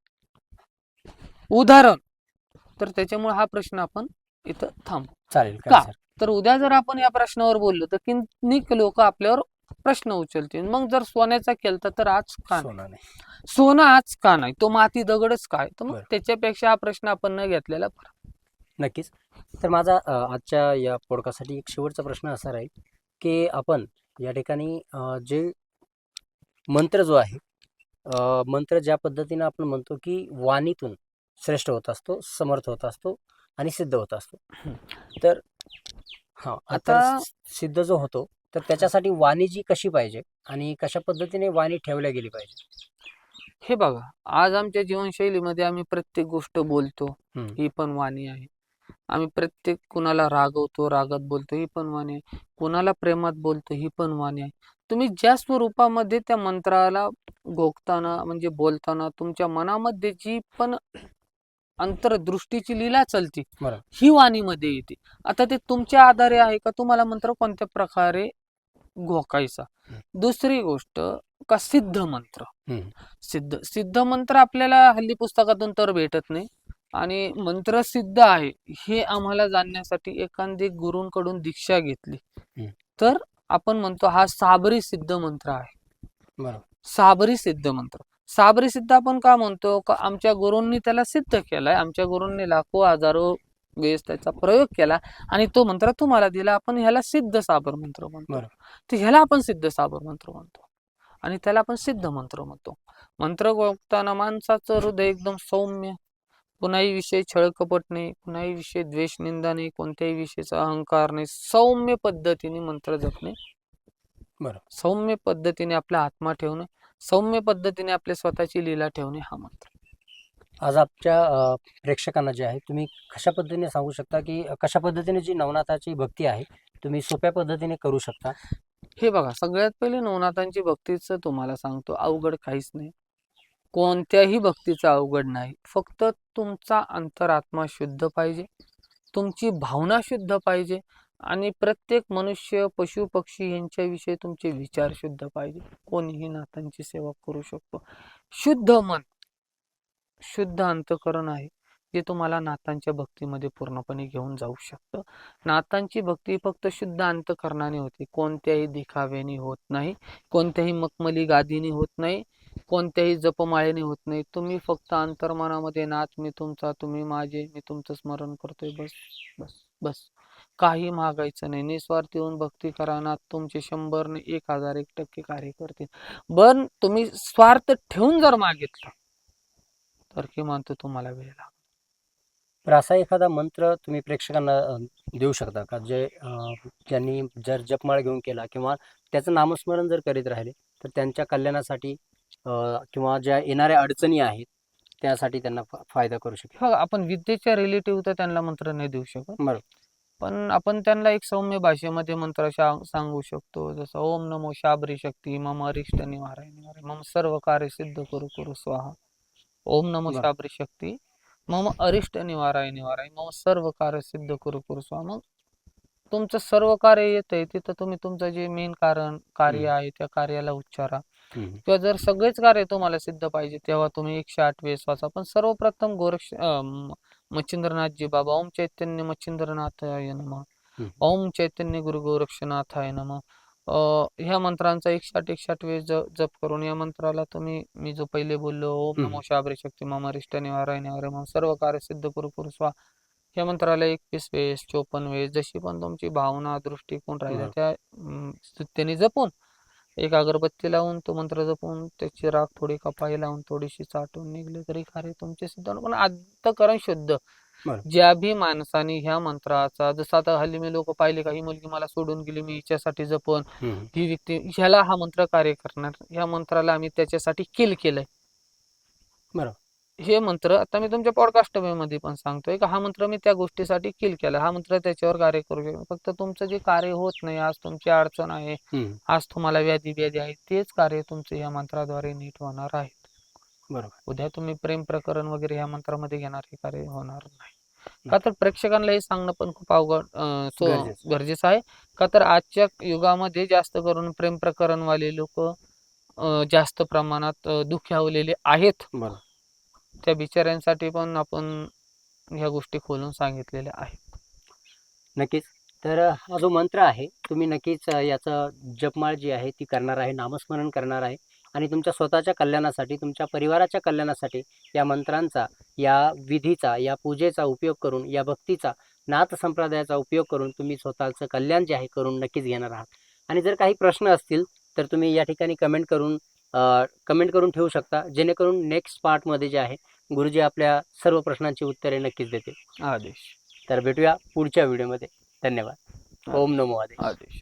उदाहरण. तर त्याच्यामुळे हा प्रश्न आपण इथं थांबू. चालेल का? का सर? तर उद्या जर आपण या प्रश्नावर बोललो तर किती लोक आपल्यावर प्रश्न उचलतील. मग जर सोन्याचा केलता तर आज का नाही? सोना नाही. सोनं आज का नाही? तो माती दगडच काय? तर मग बरं. त्याच्यापेक्षा हा प्रश्न आपण न घेतलेला बरा. नक्कीच. तर माझा आजच्या या पॉडकास्टसाठी एक शेवटचा प्रश्न असा राहील की आपण या ठिकाणी जे मंत्र जो आहे, मंत्र ज्या पद्धतीने आपण म्हणतो की वाणीतून श्रेष्ठ होत असतो, समर्थ होत असतो आणि सिद्ध होत असतो. तर हा आता आता सिद्ध जो होतो तर त्याच्यासाठी वाणी जी कशी पाहिजे आणि कशा पद्धतीने वाणी ठेवल्या गेली पाहिजे? हे बघा, आज आमच्या जीवनशैलीमध्ये आम्ही प्रत्येक गोष्ट बोलतो, हम्म. ही पण वाणी आहे. आम्ही प्रत्येक कुणाला रागवतो, रागात बोलतो, ही पण वाणी आहे. कुणाला प्रेमात बोलतो, ही पण वाणी आहे. तुम्ही ज्या स्वरूपामध्ये त्या मंत्राला घोकताना म्हणजे बोलताना तुमच्या मनामध्ये जी पण अंतर्दृष्टीची लीला चालती बरोबर. ही वाणीमध्ये येते. आता ते तुमच्या आधारे आहे का तुम्हाला मंत्र कोणत्या प्रकारे घोकायचा. दुसरी गोष्ट का सिद्ध मंत्र. सिद्ध मंत्र आपल्याला हल्ली पुस्तकातून तर भेटत नाही आणि मंत्र सिद्ध आहे हे आम्हाला जाणण्यासाठी एखादी गुरूंकडून दीक्षा घेतली तर आपण म्हणतो हा साबरी सिद्ध मंत्र आहे. बरोबर. साबरी सिद्ध मंत्र. साबरी सिद्ध आपण का म्हणतो का आमच्या गुरूंनी त्याला सिद्ध केलाय. आमच्या गुरूंनी लाखो हजारो वेळेस त्याचा प्रयोग केला आणि तो मंत्र तुम्हाला दिला. आपण ह्याला सिद्ध साबर मंत्र म्हणतो. तर ह्याला आपण सिद्ध साबर मंत्र म्हणतो आणि त्याला आपण सिद्ध मंत्र म्हणतो. मंत्र घोकताना माणसाचं हृदय एकदम सौम्य, कुणाही विषयी छळकपट नाही, कुणाही विषयी द्वेष निंदा नाही, कोणत्याही विषयीचा अहंकार नाही, सौम्य पद्धतीने मंत्र जपणे, सौम्य पद्धतीने आपला आत्मा ठेवणे, सौम्य पद्धतीने आपल्या स्वतःची लीला ठेवणे हा मंत्र. आज आमच्या प्रेक्षकांना जे आहे तुम्ही कशा पद्धतीने सांगू शकता की कशा पद्धतीने जी नवनाथाची भक्ती आहे तुम्ही सोप्या पद्धतीने करू शकता? हे बघा, सगळ्यात पहिले नवनाथांची भक्तीचं तुम्हाला सांगतो, अवघड काहीच नाही. कोणत्याही भक्तीचं अवघड नाही. फक्त तुमचा अंतरात्मा शुद्ध पाहिजे, तुमची भावना शुद्ध पाहिजे आणि प्रत्येक मनुष्य पशु पक्षी यांच्याविषयी तुमचे विचार शुद्ध पाहिजे. कोणीही नाथांची सेवा करू शकतो. शुद्ध मन, शुद्ध अंतःकरण आहे जे तुम्हाला नाथांच्या भक्तीमध्ये पूर्णपणे घेऊन जाऊ शकतं. नाथांची भक्ती फक्त शुद्ध अंतःकरणाने होते, कोणत्याही दिखाव्याने होत नाही, कोणत्याही मखमली गादीने होत नाही, कोणत्याही जपमाळेने होत नाही. तुम्ही फक्त अंतर्मनामध्ये नाथ मी तुमचा, तुम्ही माझे, मी तुमचं स्मरण करतोय, बस बस बस. काही मागायचं नाही. निस्वार्थी होऊन भक्ती करा, नाथ तुमचे 100 ने 1000 1% कार्य करतील. पण तुम्ही स्वार्थ ठेवून जर मागितलं तर किमान तो तुम्हाला वेळ लागेल. तर असा एखादा मंत्र तुम्ही प्रेक्षकांना देऊ शकता का जे ज्यांनी जर जपमाळ घेऊन केला किंवा त्याचं नामस्मरण जर करीत राहिले तर त्यांच्या कल्याणासाठी किंवा ज्या येणाऱ्या अडचणी आहेत त्यासाठी त्यांना फायदा करू शकेल? हो, आपण विद्येच्या रिलेटिव्ह तर त्यांना मंत्र नाही देऊ शकत, बरोबर. पण आपण त्यांना एक सौम्य भाषेमध्ये मंत्र सांगू शकतो. जसं ओम नमो शाबरी शक्ती मम अरिष्ट निवाराय निवाराय मम सर्व कार्य सिद्ध करू करू स्वाहा. ओम नमो शाबरी शक्ती मम अरिष्ट निवाराय निवाराय मम सर्व कार्य सिद्ध करू करू स्वाहा. मग तुमचं सर्व कार्य येतंय तिथं तुम्ही तुमचं जे मेन कार्य आहे त्या कार्याला उच्चारा. किंवा जर सगळेच कार्य तुम्हाला सिद्ध पाहिजे तेव्हा तुम्ही 108 वेळेस वाचा. पण सर्वप्रथम मच्छिंद्रनाथजी बाबा ओम चैतन्य मच्छिंद्रनाथाय नमः, ओम चैतन्य गुरु गोरक्षनाथाय नमः, ह्या मंत्रांचा 108 वेळेस जप करून या मंत्राला तुम्ही मी जो पहिले बोललो ओम नमो शाबरी शक्ती मम अरिष्ट निवाराय निवाराय मम सर्व कार्य सिद्ध करू करू स्वा, या मंत्राला 21 वेळेस 54 वेळेस जशी पण तुमची भावना दृष्टिकोन राहिला त्या त्यांनी जपून एक अगरबत्ती लावून तो मंत्र जपून त्याची राख थोडी कपाई लावून थोडीशी चाटून निघले तरी कार्य तुमचे सिद्ध होणार. पण अंतःकरण शुद्ध. ज्या भी माणसाने ह्या मंत्राचा, जसं आता हल्ली मी लोक पाहिले का ही मुलगी मला सोडून गेली मी हिच्यासाठी जपन, ही व्यक्ती, ह्याला हा मंत्र कार्य करणार. ह्या मंत्राला आम्ही त्याच्यासाठी किल केलंय. बरोबर. हे मंत्र आता मी तुमच्या पॉडकास्ट मध्ये पण सांगतोय का हा मंत्र मी त्या गोष्टीसाठी किल केला. हा मंत्र त्याच्यावर कार्य करू शकतो. फक्त तुमचं जे कार्य होत नाही, आज तुमची अडचण आहे, आज तुम्हाला व्याधी आहे, तेच कार्य तुमचं या मंत्राद्वारे नीट होणार आहे. बरोबर. उद्या तुम्ही प्रेम प्रकरण वगैरे या मंत्रामध्ये घेणार हे कार्य होणार नाही. का तर प्रेक्षकांना हे सांगणं पण खूप अवघड गरजेचं आहे. का तर आजच्या युगामध्ये जास्त करून प्रेम प्रकरण वाले लोक जास्त प्रमाणात दुखावलेले आहेत. त्या बिचाऱ्यांसाठी पण आपण ह्या गोष्टी खोलून सांगितलेल्या आहेत. नक्कीच. तर हा जो मंत्र आहे तुम्ही नक्कीच याचं जपमाळ जी आहे ती करणार आहे, नामस्मरण करणार आहे आणि तुमच्या स्वतःच्या कल्याणासाठी, तुमच्या परिवाराच्या कल्याणासाठी या मंत्रांचा, या विधीचा, या पूजेचा उपयोग करून, या भक्तीचा, नाथ संप्रदायाचा उपयोग करून तुम्ही स्वतःचं कल्याण जे आहे करून नक्कीच घेणार आहात. आणि जर काही प्रश्न असतील तर तुम्ही या ठिकाणी कमेंट करून ठेवू शकता, जेणेकरून नेक्स्ट पार्टमध्ये जे आहे गुरुजी आपल्या सर्व प्रश्नांची उत्तरे नक्कीच देतील. आदेश. तर भेटूया पुढच्या व्हिडिओमध्ये. धन्यवाद. ओम नमो आदेश.